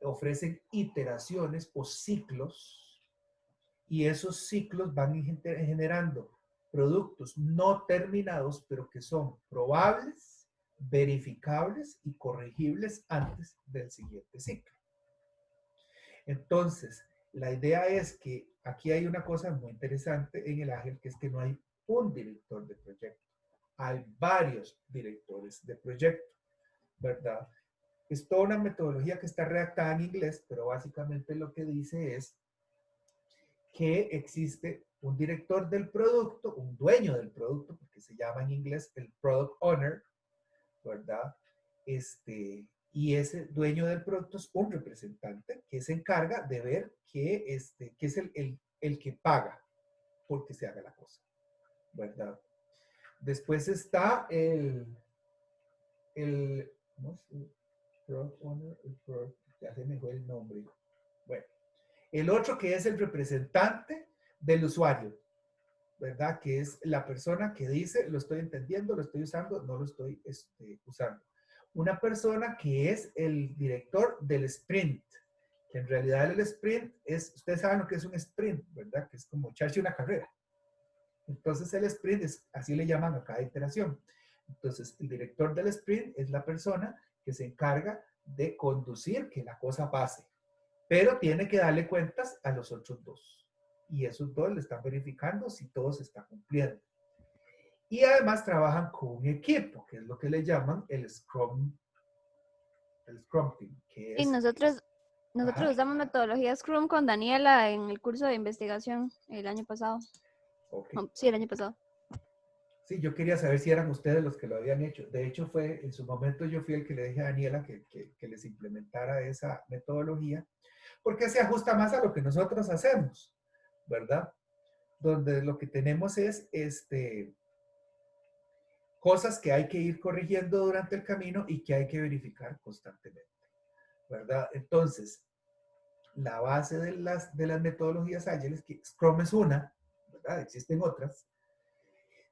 ofrecen iteraciones o ciclos y esos ciclos van generando productos no terminados, pero que son probables, verificables y corregibles antes del siguiente ciclo. Entonces, la idea es que aquí hay una cosa muy interesante en el Ágil, que es que no hay un director de proyecto. Hay varios directores de proyecto, ¿verdad? Es toda una metodología que está redactada en inglés, pero básicamente lo que dice es que existe un director del producto, un dueño del producto, porque se llama en inglés el product owner, ¿verdad? Y ese dueño del producto es un representante que se encarga de ver que es el que paga porque se haga la cosa, ¿verdad? Después está ¿cómo es? Product owner, ya se me fue el nombre. Bueno, el otro que es el representante del usuario, ¿verdad? Que es la persona que dice, lo estoy entendiendo, lo estoy usando, no lo estoy usando. Una persona que es el director del sprint, que en realidad el sprint es, ustedes saben lo que es un sprint, ¿verdad? Que es como echarse una carrera. Entonces el sprint es, así le llaman a cada iteración. Entonces el director del sprint es la persona que se encarga de conducir que la cosa pase, pero tiene que darle cuentas a los otros dos. Y esos dos le están verificando si todo se está cumpliendo. Y además trabajan con un equipo, que es lo que le llaman el Scrum Team, que Y es... nosotros Ajá. usamos metodología Scrum con Daniela en el curso de investigación el año pasado. Ok. Sí, el año pasado. Sí, yo quería saber si eran ustedes los que lo habían hecho. De hecho, en su momento yo fui el que le dije a Daniela que les implementara esa metodología, porque se ajusta más a lo que nosotros hacemos, ¿verdad? Donde lo que tenemos es cosas que hay que ir corrigiendo durante el camino y que hay que verificar constantemente, ¿verdad? Entonces, la base de las metodologías ágiles, que Scrum es una, ¿verdad? Existen otras,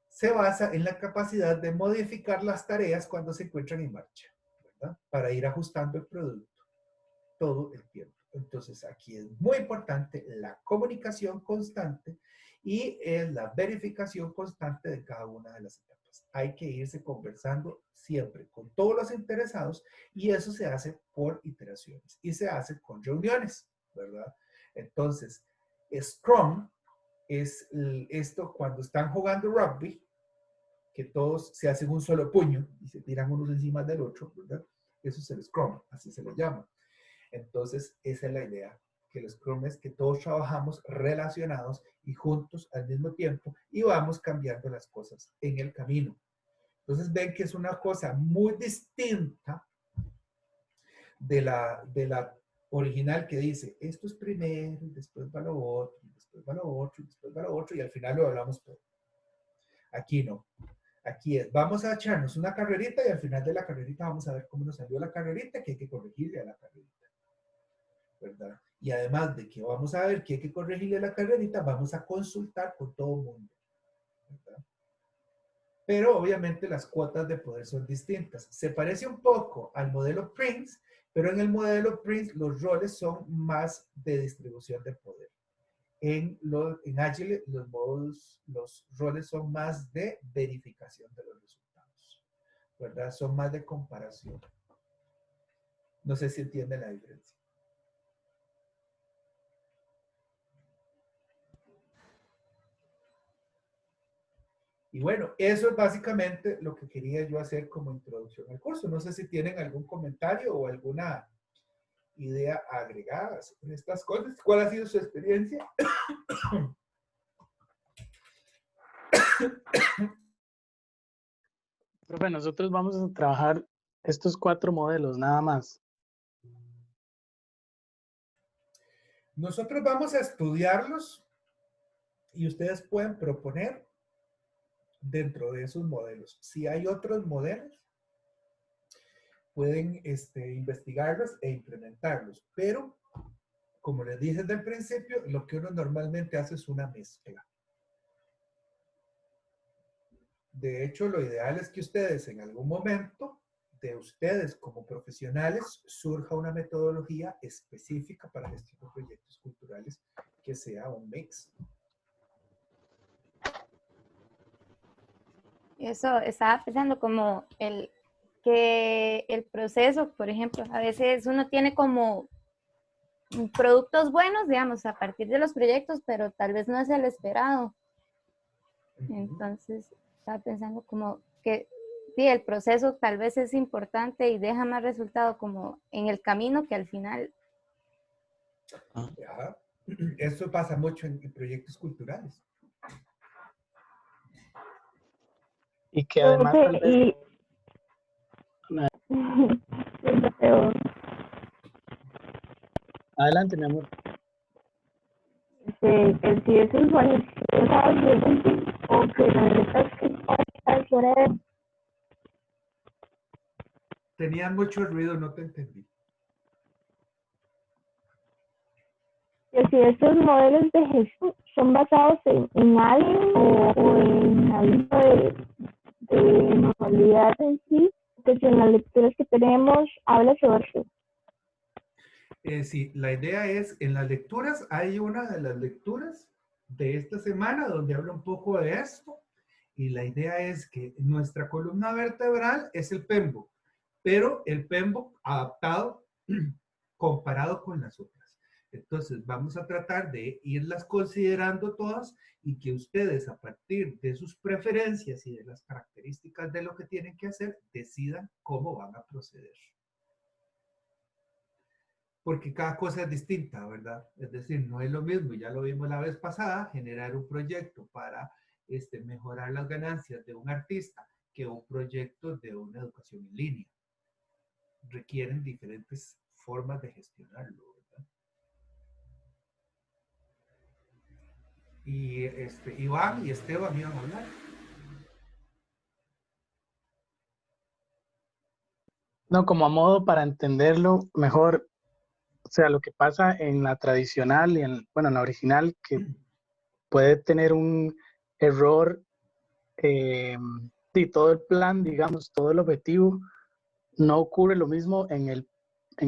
se basa en la capacidad de modificar las tareas cuando se encuentran en marcha, ¿verdad? Para ir ajustando el producto todo el tiempo. Entonces, aquí es muy importante la comunicación constante y la verificación constante de cada una de las etapas. Hay que irse conversando siempre con todos los interesados y eso se hace por iteraciones y se hace con reuniones, ¿verdad? Entonces, Scrum es esto cuando están jugando rugby, que todos se hacen un solo puño y se tiran unos encima del otro, ¿verdad? Eso es el Scrum, así se le llama. Entonces, esa es la idea, que el Scrum es que todos trabajamos relacionados y juntos al mismo tiempo y vamos cambiando las cosas en el camino. Entonces, ven que es una cosa muy distinta de la original que dice, esto es primero, y después va lo otro, y después va lo otro, y después va lo otro, y al final lo hablamos todo. Aquí no. Aquí es, vamos a echarnos una carrerita y al final de la carrerita vamos a ver cómo nos salió la carrerita, que hay que corregirle a la carrerita, ¿verdad? Y además de que vamos a ver que hay que corregirle a la carrerita, vamos a consultar con todo el mundo, ¿verdad? Pero obviamente las cuotas de poder son distintas. Se parece un poco al modelo Prince, pero en el modelo Prince los roles son más de distribución de poder. En Agile los roles son más de verificación de los resultados, ¿verdad? Son más de comparación. No sé si entienden la diferencia. Y bueno, eso es básicamente lo que quería yo hacer como introducción al curso. No sé si tienen algún comentario o alguna idea agregada sobre estas cosas. ¿Cuál ha sido su experiencia? Profe, nosotros vamos a trabajar estos 4 modelos, nada más. Nosotros vamos a estudiarlos y ustedes pueden proponer dentro de esos modelos. Si hay otros modelos, pueden investigarlos e implementarlos. Pero, como les dije desde el principio, lo que uno normalmente hace es una mezcla. De hecho, lo ideal es que ustedes en algún momento, de ustedes como profesionales, surja una metodología específica para gestión de proyectos culturales que sea un mix. Eso estaba pensando como que el proceso, por ejemplo, a veces uno tiene como productos buenos, digamos, a partir de los proyectos, pero tal vez no es el esperado. Entonces, estaba pensando como que sí, el proceso tal vez es importante y deja más resultado como en el camino que al final. Ajá. Eso pasa mucho en proyectos culturales. Y que además tal vez... Adelante, mi amor. Que si esos buenos o que las letras que están fuera de Tenían mucho ruido, no te entendí. que si estos modelos de gestión son basados en alguien o en algo de modalidad en sí, que si en las lecturas que tenemos habla sobre eso. Sí, la idea es, en las lecturas, hay una de las lecturas de esta semana donde habla un poco de esto, y la idea es que nuestra columna vertebral es el PEMBOK, pero el PEMBOK adaptado comparado con las otras. Entonces, vamos a tratar de irlas considerando todas y que ustedes, a partir de sus preferencias y de las características de lo que tienen que hacer, decidan cómo van a proceder. Porque cada cosa es distinta, ¿verdad? Es decir, no es lo mismo, ya lo vimos la vez pasada, generar un proyecto para mejorar las ganancias de un artista que un proyecto de una educación en línea. Requieren diferentes formas de gestionarlo, ¿verdad? Y Iván y Esteban iban a hablar. No, como a modo para entenderlo mejor, o sea, lo que pasa en la tradicional y bueno, en la original, que puede tener un error, y todo el plan, digamos, todo el objetivo, no ocurre lo mismo en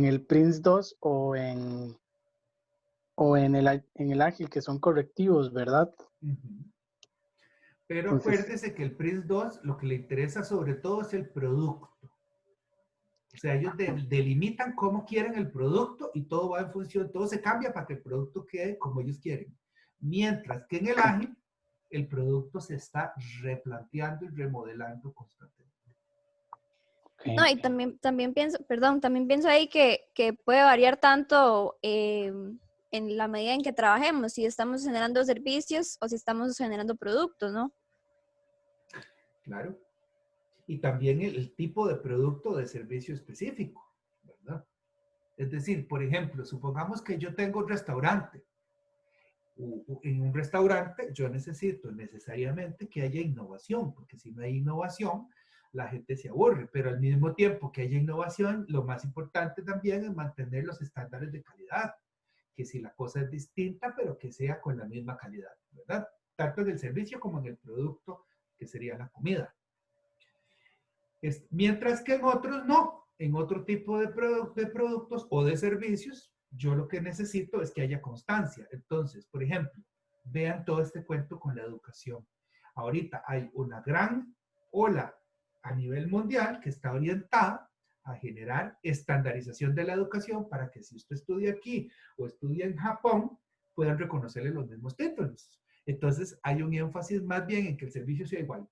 el Prince 2 en el Ágil, que son correctivos, ¿verdad? Pero Entonces, acuérdese que el Prince 2 lo que le interesa sobre todo es el producto. O sea, ellos delimitan cómo quieren el producto y todo va en función, todo se cambia para que el producto quede como ellos quieren. Mientras que en el ágil, el producto se está replanteando y remodelando constantemente. okay. No, y también pienso, perdón, también pienso ahí que puede variar tanto en la medida en que trabajemos, si estamos generando servicios o si estamos generando productos, ¿no? Claro. Y también el tipo de producto o de servicio específico, ¿verdad? Es decir, por ejemplo, supongamos que yo tengo un restaurante. En un restaurante yo necesito necesariamente que haya innovación, porque si no hay innovación, la gente se aburre, pero al mismo tiempo que haya innovación, lo más importante también es mantener los estándares de calidad, que si la cosa es distinta, pero que sea con la misma calidad, ¿verdad? Tanto en el servicio como en el producto, que sería la comida. Mientras que en otros no, en otro tipo de productos o de servicios, yo lo que necesito es que haya constancia. Entonces, por ejemplo, vean todo este cuento con la educación. Ahorita hay una gran ola a nivel mundial que está orientada a generar estandarización de la educación para que si usted estudia aquí o estudia en Japón, puedan reconocerle los mismos títulos. Entonces, hay un énfasis más bien en que el servicio sea igual.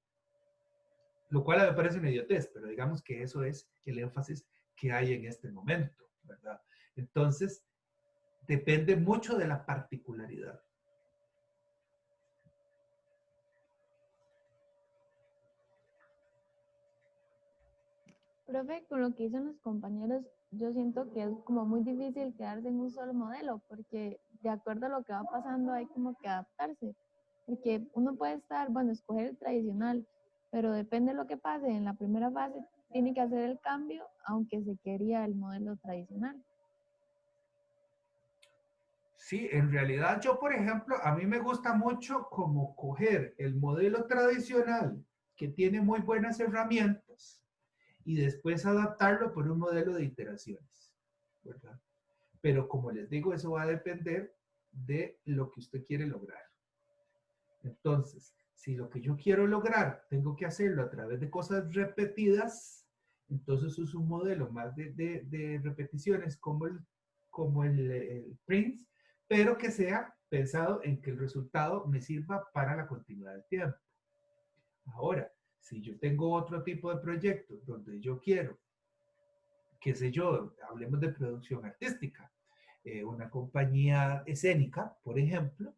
Lo cual me parece una idiotez, pero digamos que eso es el énfasis que hay en este momento, ¿verdad? Entonces, depende mucho de la particularidad. Profe, con lo que dicen los compañeros, yo siento que es como muy difícil quedarse en un solo modelo, porque de acuerdo a lo que va pasando hay como que adaptarse. Porque uno puede estar, bueno, escoger el tradicional, pero depende de lo que pase. En la primera fase tiene que hacer el cambio, aunque se quería el modelo tradicional. Sí, en realidad yo, por ejemplo, a mí me gusta mucho como coger el modelo tradicional que tiene muy buenas herramientas y después adaptarlo por un modelo de iteraciones, ¿verdad? Pero como les digo, eso va a depender de lo que usted quiere lograr. Entonces, si lo que yo quiero lograr tengo que hacerlo a través de cosas repetidas, entonces uso un modelo más de repeticiones como el Prince, pero que sea pensado en que el resultado me sirva para la continuidad del tiempo. Ahora, si yo tengo otro tipo de proyecto donde yo quiero, qué sé yo, hablemos de producción artística, una compañía escénica, por ejemplo,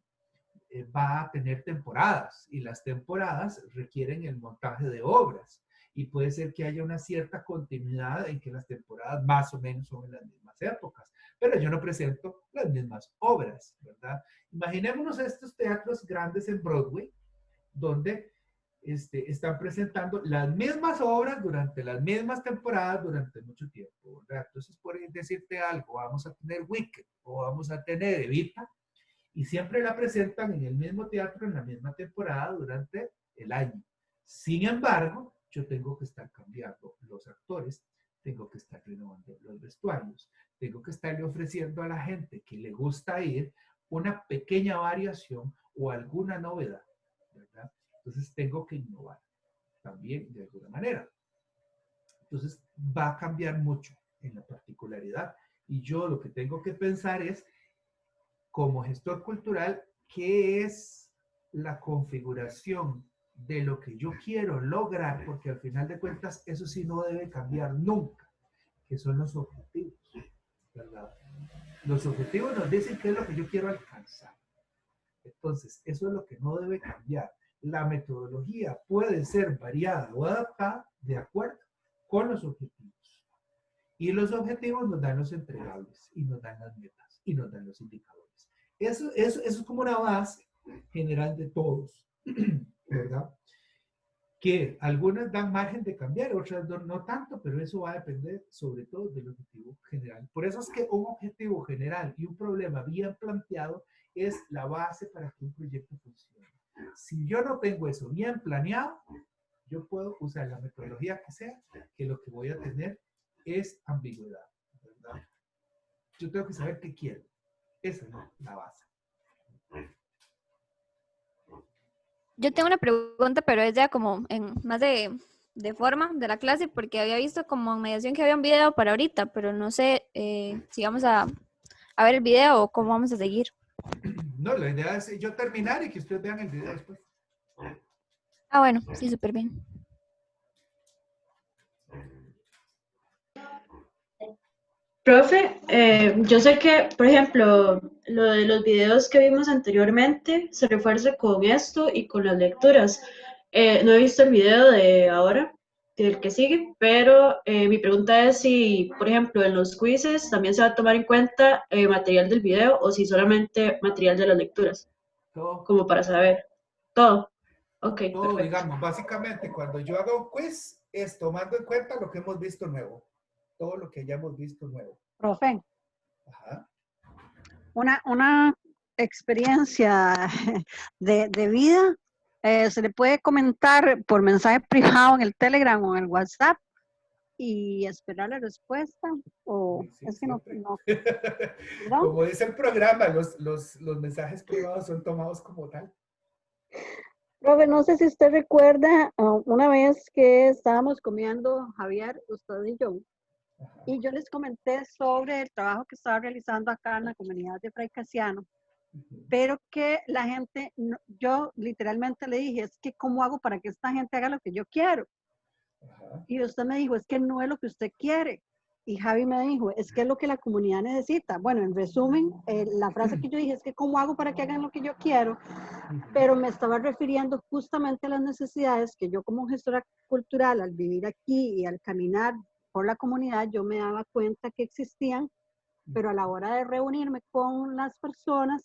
va a tener temporadas y las temporadas requieren el montaje de obras y puede ser que haya una cierta continuidad en que las temporadas más o menos son en las mismas épocas, pero yo no presento las mismas obras, ¿verdad? Imaginémonos estos teatros grandes en Broadway donde están presentando las mismas obras durante las mismas temporadas durante mucho tiempo, ¿verdad? Entonces, por decirte algo, vamos a tener Wicked o vamos a tener Evita y siempre la presentan en el mismo teatro en la misma temporada durante el año. Sin embargo, yo tengo que estar cambiando los actores, tengo que estar renovando los vestuarios, tengo que estarle ofreciendo a la gente que le gusta ir una pequeña variación o alguna novedad, ¿verdad? Entonces tengo que innovar también de alguna manera. Entonces va a cambiar mucho en la particularidad y yo lo que tengo que pensar es, como gestor cultural, ¿qué es la configuración de lo que yo quiero lograr? Porque al final de cuentas eso sí no debe cambiar nunca, que son los objetivos, ¿verdad? Los objetivos nos dicen qué es lo que yo quiero alcanzar. Entonces, eso es lo que no debe cambiar. La metodología puede ser variada o adaptada de acuerdo con los objetivos. Y los objetivos nos dan los entregables, y nos dan las metas, y nos dan los indicadores. Eso es como una base general de todos, ¿verdad? Que algunas dan margen de cambiar, otras no tanto, pero eso va a depender sobre todo del objetivo general. Por eso es que un objetivo general y un problema bien planteado es la base para que un proyecto funcione. Si yo no tengo eso bien planeado, yo puedo usar la metodología que sea, que lo que voy a tener es ambigüedad, ¿verdad? Yo tengo que saber qué quiero. Esa es la base. Yo tengo una pregunta, pero es ya como en más de forma de la clase, porque había visto como en mediación que había un video para ahorita, pero no sé si vamos a ver el video o cómo vamos a seguir. No, la idea es yo terminar y que ustedes vean el video después. Ah, bueno, sí, súper bien. Profe, yo sé que, por ejemplo, lo de los videos que vimos anteriormente se refuerza con esto y con las lecturas. No he visto el video de ahora, del que sigue, pero mi pregunta es si, por ejemplo, en los quizzes también se va a tomar en cuenta material del video o si solamente material de las lecturas, Todo, como para saber. Todo. Ok, todo, perfecto. digamos, básicamente cuando yo hago un quiz es tomando en cuenta lo que hemos visto nuevo. Todo lo que hayamos visto nuevo. Profe, Ajá. una experiencia de vida, se le puede comentar por mensaje privado en el Telegram o en el WhatsApp y esperar la respuesta, o Sí, sí, es que no, siempre. ¿verdad? Como dice el programa, los mensajes privados son tomados como tal. Profe, no sé si usted recuerda una vez que estábamos comiendo Javier, usted y yo, Ajá. y yo les comenté sobre el trabajo que estaba realizando acá en la comunidad de Fray Casiano, pero que la gente, yo literalmente le dije, es que ¿cómo hago para que esta gente haga lo que yo quiero? Ajá. Y usted me dijo, es que no es lo que usted quiere. Y Javi me dijo, es que es lo que la comunidad necesita. Bueno, en resumen, la frase que yo dije es que ¿cómo hago para que hagan lo que yo quiero? Pero me estaba refiriendo justamente a las necesidades que yo como gestora cultural, al vivir aquí y al caminar por la comunidad, yo me daba cuenta que existían, pero a la hora de reunirme con las personas,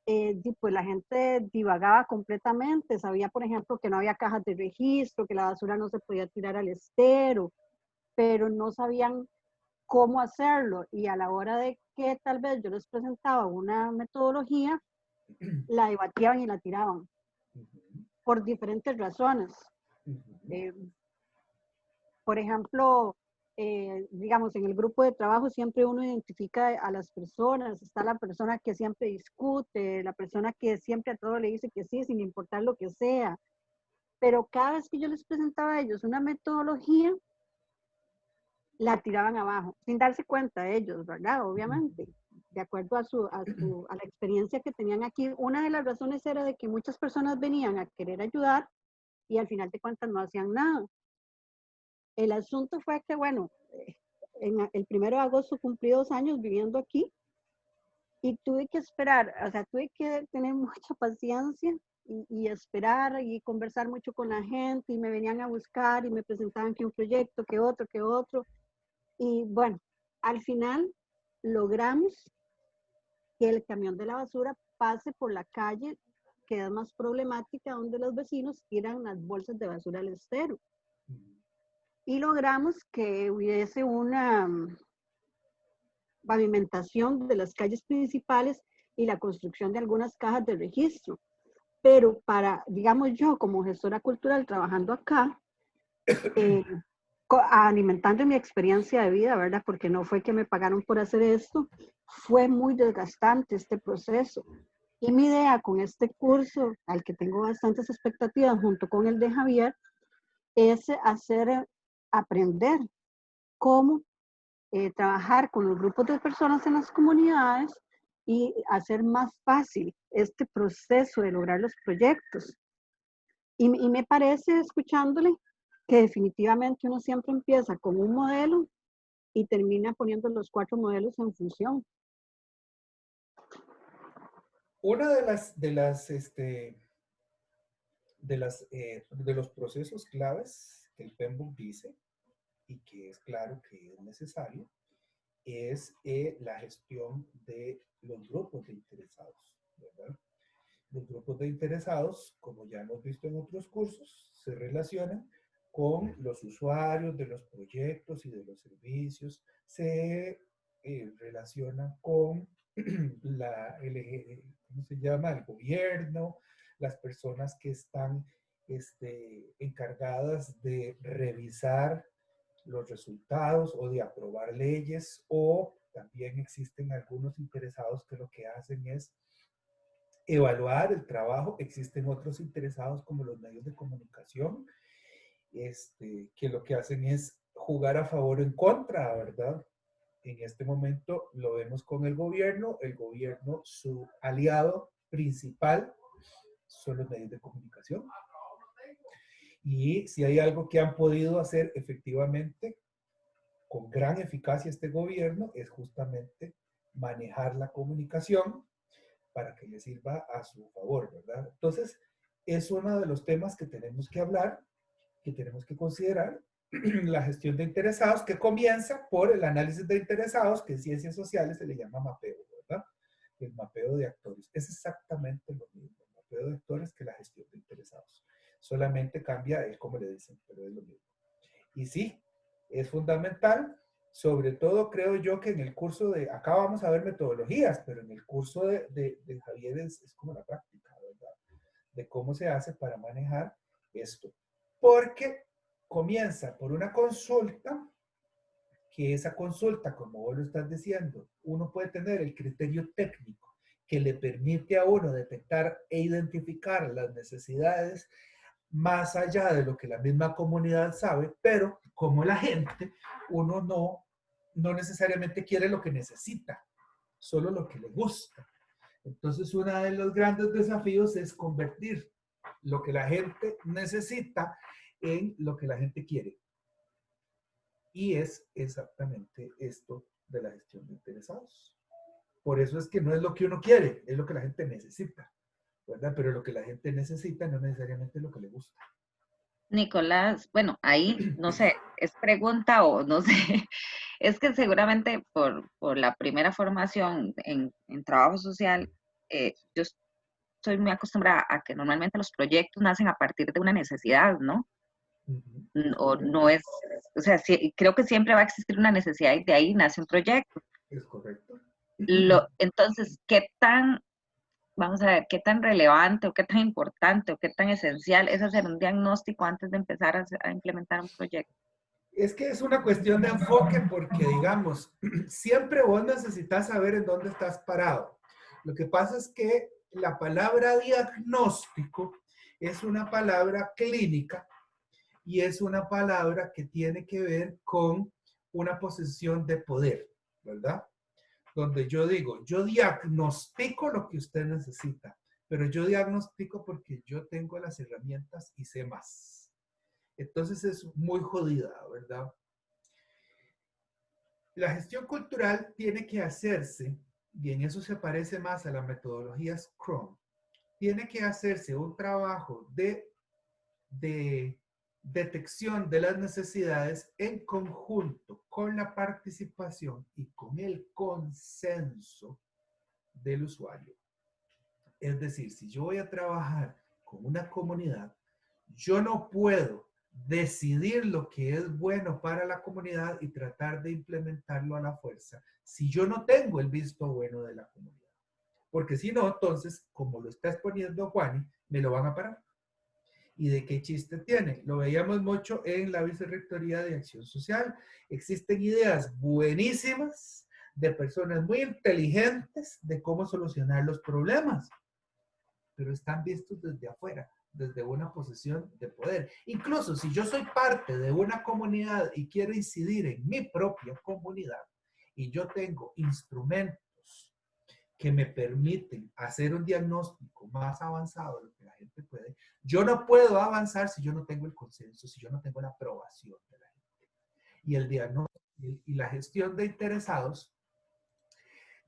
pues la gente divagaba completamente. Sabía, por ejemplo, que no había cajas de registro, que la basura no se podía tirar al estero, pero no sabían cómo hacerlo. Y a la hora de que tal vez yo les presentaba una metodología, la debatían y la tiraban por diferentes razones. Por ejemplo, digamos, en el grupo de trabajo siempre uno identifica a las personas. Está la persona que siempre discute, la persona que siempre a todo le dice que sí, sin importar lo que sea. Pero cada vez que yo les presentaba a ellos una metodología, la tiraban abajo, sin darse cuenta ellos, ¿verdad? Obviamente, de acuerdo a la experiencia que tenían aquí. Una de las razones era de que muchas personas venían a querer ayudar y al final de cuentas no hacían nada. El asunto fue que, bueno, en el 1 de agosto cumplí 2 años viviendo aquí y tuve que esperar, o sea, tuve que tener mucha paciencia y esperar y conversar mucho con la gente, y me venían a buscar y me presentaban que un proyecto, que otro, que otro. Y bueno, al final logramos que el camión de la basura pase por la calle que es más problemática, donde los vecinos tiran las bolsas de basura al estero. Y logramos que hubiese una pavimentación de las calles principales y la construcción de algunas cajas de registro. Pero para, digamos, yo como gestora cultural trabajando acá, alimentando mi experiencia de vida, ¿verdad? Porque no fue que me pagaron por hacer esto, fue muy desgastante este proceso. Y mi idea con este curso, al que tengo bastantes expectativas junto con el de Javier, es aprender cómo trabajar con los grupos de personas en las comunidades y hacer más fácil este proceso de lograr los proyectos. Y me parece, escuchándole, que definitivamente uno siempre empieza con un modelo y termina poniendo los 4 modelos en función. Una de los procesos claves que el PMBOK dice, y que es claro que es necesario, es la gestión de los grupos de interesados, ¿verdad? Los grupos de interesados, como ya hemos visto en otros cursos, se relacionan con los usuarios de los proyectos y de los servicios, se relacionan con ¿cómo se llama? El gobierno, las personas que están encargadas de revisar los resultados o de aprobar leyes, o también existen algunos interesados que lo que hacen es evaluar el trabajo. Existen otros interesados como los medios de comunicación, que lo que hacen es jugar a favor o en contra, ¿verdad? En este momento lo vemos con el gobierno, su aliado principal son los medios de comunicación. Y si hay algo que han podido hacer efectivamente con gran eficacia este gobierno, es justamente manejar la comunicación para que le sirva a su favor, ¿verdad? Entonces, es uno de los temas que tenemos que hablar, que tenemos que considerar, la gestión de interesados, que comienza por el análisis de interesados, que en ciencias sociales se le llama mapeo, ¿verdad? El mapeo de actores. Es exactamente lo mismo, el mapeo de actores, que la gestión de interesados. Solamente cambia el cómo le dicen, pero es lo mismo. Y sí, es fundamental. Sobre todo creo yo que en el curso acá vamos a ver metodologías, pero en el curso de Javier es como la práctica, ¿verdad? De cómo se hace para manejar esto. Porque comienza por una consulta, que esa consulta, como vos lo estás diciendo, uno puede tener el criterio técnico que le permite a uno detectar e identificar las necesidades más allá de lo que la misma comunidad sabe, pero como la gente, uno no necesariamente quiere lo que necesita, solo lo que le gusta. Entonces, uno de los grandes desafíos es convertir lo que la gente necesita en lo que la gente quiere. Y es exactamente esto de la gestión de interesados. Por eso es que no es lo que uno quiere, es lo que la gente necesita, ¿verdad? Pero lo que la gente necesita no necesariamente es lo que le gusta. Nicolás, bueno, ahí no sé, es pregunta o no sé, es que seguramente por la primera formación en trabajo social, yo estoy muy acostumbrada a que normalmente los proyectos nacen a partir de una necesidad, ¿no? O no es, o sea, sí, creo que siempre va a existir una necesidad y de ahí nace un proyecto. Es correcto. Entonces, ¿qué tan, vamos a ver, qué tan relevante o qué tan importante o qué tan esencial es hacer un diagnóstico antes de empezar a implementar un proyecto? Es que es una cuestión de enfoque porque, digamos, siempre vos necesitas saber en dónde estás parado. Lo que pasa es que la palabra diagnóstico es una palabra clínica y es una palabra que tiene que ver con una posición de poder, ¿verdad? Donde yo digo, yo diagnostico lo que usted necesita, pero yo diagnostico porque yo tengo las herramientas y sé más. Entonces es muy jodida, ¿verdad? La gestión cultural tiene que hacerse, y en eso se parece más a la metodología Scrum, tiene que hacerse un trabajo de detección de las necesidades en conjunto con la participación y con el consenso del usuario. Es decir, si yo voy a trabajar con una comunidad, yo no puedo decidir lo que es bueno para la comunidad y tratar de implementarlo a la fuerza si yo no tengo el visto bueno de la comunidad. Porque si no, entonces, como lo está exponiendo Juani, me lo van a parar. ¿Y de qué chiste tiene? Lo veíamos mucho en la Vicerrectoría de Acción Social. Existen ideas buenísimas de personas muy inteligentes de cómo solucionar los problemas, pero están vistos desde afuera, desde una posición de poder. Incluso si yo soy parte de una comunidad y quiero incidir en mi propia comunidad y yo tengo instrumentos que me permiten hacer un diagnóstico más avanzado de lo que la gente puede, yo no puedo avanzar si yo no tengo el consenso, si yo no tengo la aprobación de la gente. Y el diagnóstico y la gestión de interesados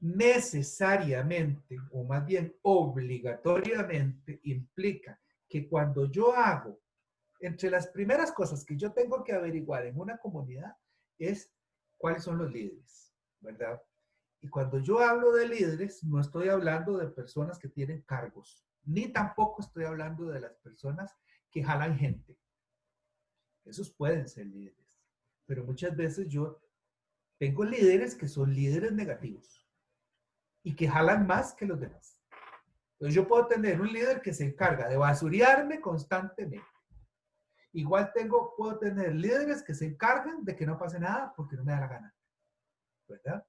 necesariamente, o más bien obligatoriamente, implica que cuando yo hago, entre las primeras cosas que yo tengo que averiguar en una comunidad es cuáles son los líderes, ¿verdad? Y cuando yo hablo de líderes, no estoy hablando de personas que tienen cargos, ni tampoco estoy hablando de las personas que jalan gente. Esos pueden ser líderes, pero muchas veces yo tengo líderes que son líderes negativos y que jalan más que los demás. Entonces yo puedo tener un líder que se encarga de basurearme constantemente. Igual puedo tener líderes que se encargan de que no pase nada porque no me da la gana, ¿verdad?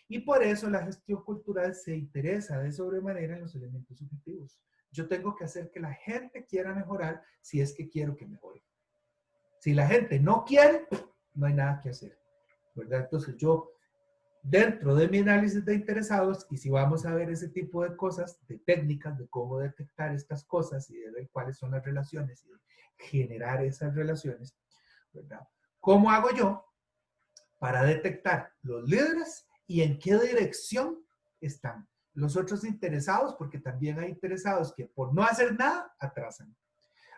Y por eso la gestión cultural se interesa de sobremanera en los elementos subjetivos. Yo tengo que hacer que la gente quiera mejorar si es que quiero que mejore. Si la gente no quiere, no hay nada que hacer, ¿verdad? Entonces yo, dentro de mi análisis de interesados, y si vamos a ver ese tipo de cosas, de técnicas, de cómo detectar estas cosas y de ver cuáles son las relaciones y de generar esas relaciones, ¿verdad? ¿Cómo hago yo para detectar los líderes y en qué dirección están los otros interesados? Porque también hay interesados que por no hacer nada atrasan.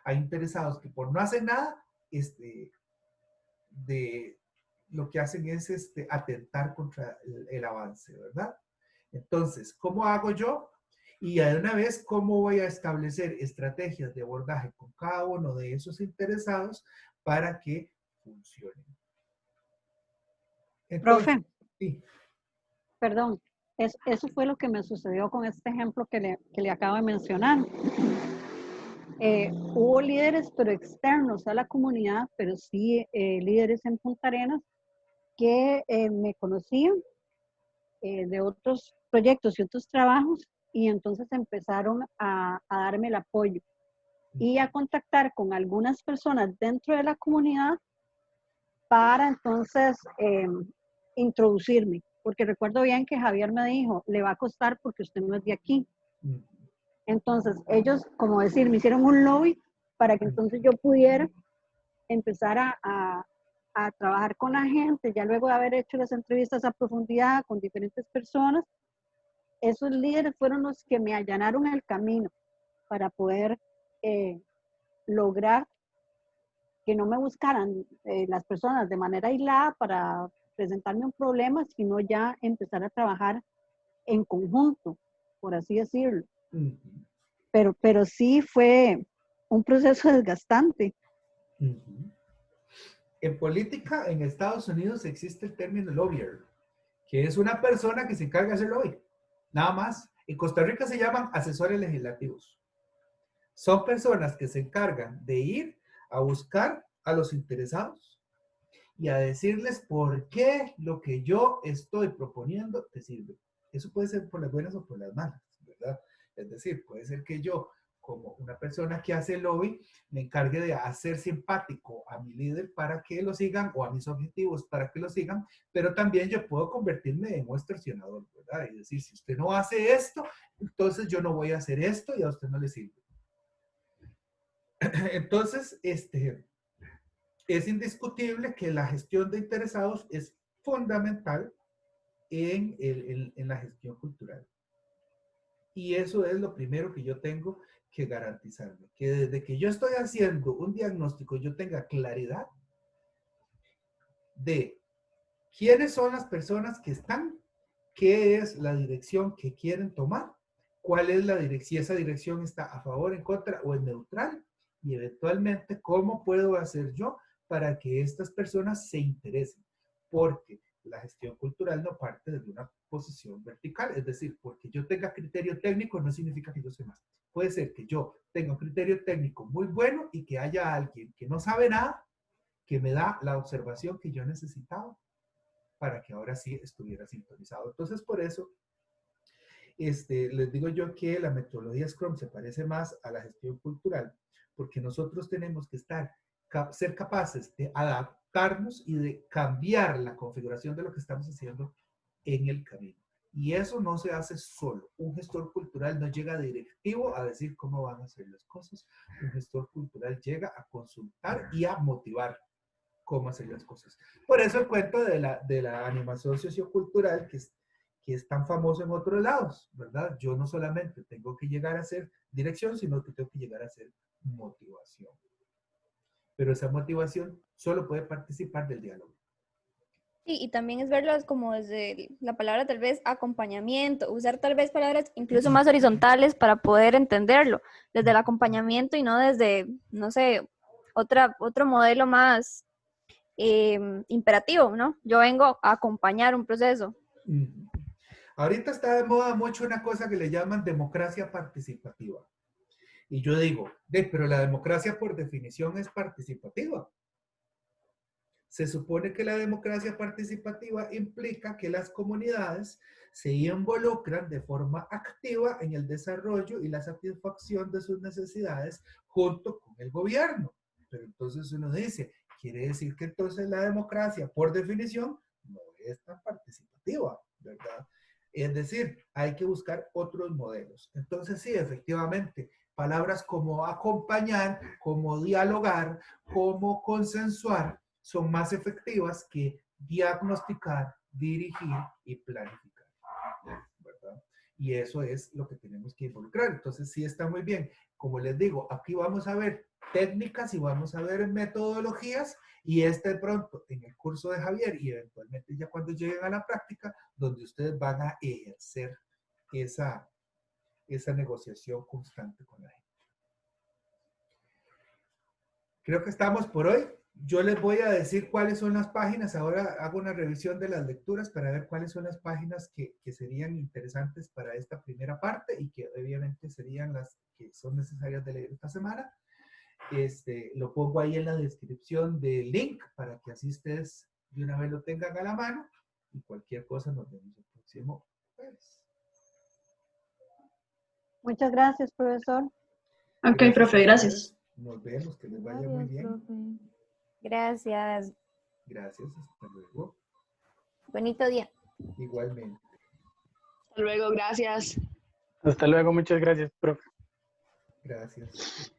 Hay interesados que por no hacer nada lo que hacen es atentar contra el avance, ¿verdad? Entonces, ¿cómo hago yo? Y de una vez, ¿cómo voy a establecer estrategias de abordaje con cada uno de esos interesados para que funcionen? Entonces, Profe, sí. perdón, eso fue lo que me sucedió con este ejemplo que le acabo de mencionar. Hubo líderes, pero externos a la comunidad, pero sí líderes en Punta Arenas que me conocían de otros proyectos y otros trabajos y entonces empezaron a darme el apoyo y a contactar con algunas personas dentro de la comunidad para entonces introducirme, porque recuerdo bien que Javier me dijo, le va a costar porque usted no es de aquí. Entonces ellos, como decir, me hicieron un lobby para que entonces yo pudiera empezar a a trabajar con la gente, ya luego de haber hecho las entrevistas a profundidad con diferentes personas, esos líderes fueron los que me allanaron el camino para poder lograr que no me buscaran las personas de manera aislada para presentarme un problema, sino ya empezar a trabajar en conjunto, por así decirlo. Ujú, Pero sí fue un proceso desgastante. ujú. En política, en Estados Unidos existe el término lobbyer, que es una persona que se encarga de hacer lobby, nada más. En Costa Rica se llaman asesores legislativos. Son personas que se encargan de ir a buscar a los interesados y a decirles por qué lo que yo estoy proponiendo te sirve. Eso puede ser por las buenas o por las malas, ¿verdad? Es decir, puede ser que yo, como una persona que hace lobby, me encargue de hacer simpático a mi líder para que lo sigan o a mis objetivos para que lo sigan, pero también yo puedo convertirme en un extorsionador, ¿verdad? Y decir, si usted no hace esto, entonces yo no voy a hacer esto y a usted no le sirve. Entonces, es indiscutible que la gestión de interesados es fundamental en la gestión cultural. Y eso es lo primero que yo tengo que garantizarme, que desde que yo estoy haciendo un diagnóstico, yo tenga claridad de quiénes son las personas que están, qué es la dirección que quieren tomar, cuál es la dirección, si esa dirección está a favor, en contra o es neutral, y eventualmente cómo puedo hacer yo para que estas personas se interesen, porque la gestión cultural no parte de una posición vertical, es decir, porque yo tenga criterio técnico no significa que yo sé más. Puede ser que yo tenga un criterio técnico muy bueno y que haya alguien que no sabe nada, que me da la observación que yo necesitaba para que ahora sí estuviera sintonizado. Entonces, por eso, les digo yo que la metodología Scrum se parece más a la gestión cultural, porque nosotros tenemos que ser capaces de adaptarnos y de cambiar la configuración de lo que estamos haciendo en el camino. Y eso no se hace solo. Un gestor cultural no llega directivo a decir cómo van a hacer las cosas. Un gestor cultural llega a consultar y a motivar cómo hacer las cosas. Por eso el cuento de la animación sociocultural, que es tan famoso en otros lados, ¿verdad? Yo no solamente tengo que llegar a hacer dirección, sino que tengo que llegar a hacer motivación. Pero esa motivación solo puede participar del diálogo. Sí, y también es verlo como desde la palabra tal vez acompañamiento, usar tal vez palabras incluso más horizontales para poder entenderlo, desde el acompañamiento y no desde, no sé, otro modelo más imperativo, ¿no? Yo vengo a acompañar un proceso. Ahorita está de moda mucho una cosa que le llaman democracia participativa. Y yo digo, pero la democracia por definición es participativa. Se supone que la democracia participativa implica que las comunidades se involucran de forma activa en el desarrollo y la satisfacción de sus necesidades junto con el gobierno. Pero entonces uno dice, quiere decir que entonces la democracia, por definición, no es tan participativa, ¿verdad? Es decir, hay que buscar otros modelos. Entonces sí, efectivamente, palabras como acompañar, como dialogar, como consensuar, son más efectivas que diagnosticar, dirigir y planificar, ¿verdad? Y eso es lo que tenemos que involucrar. Entonces sí está muy bien. Como les digo, aquí vamos a ver técnicas y vamos a ver metodologías, y de pronto en el curso de Javier y eventualmente ya cuando lleguen a la práctica, donde ustedes van a ejercer esa negociación constante con la gente. Creo que estamos por hoy. Yo les voy a decir cuáles son las páginas. Ahora hago una revisión de las lecturas para ver cuáles son las páginas que serían interesantes para esta primera parte y que obviamente serían las que son necesarias de leer esta semana. Lo pongo ahí en la descripción del link para que así ustedes de una vez lo tengan a la mano, y cualquier cosa nos vemos el próximo jueves. Muchas gracias, profesor. Ok, profe, gracias. Nos vemos, que les vaya muy bien. Profe. Gracias. Gracias, hasta luego. Bonito día. Igualmente. Hasta luego, gracias. Hasta luego, muchas gracias, profe. Gracias.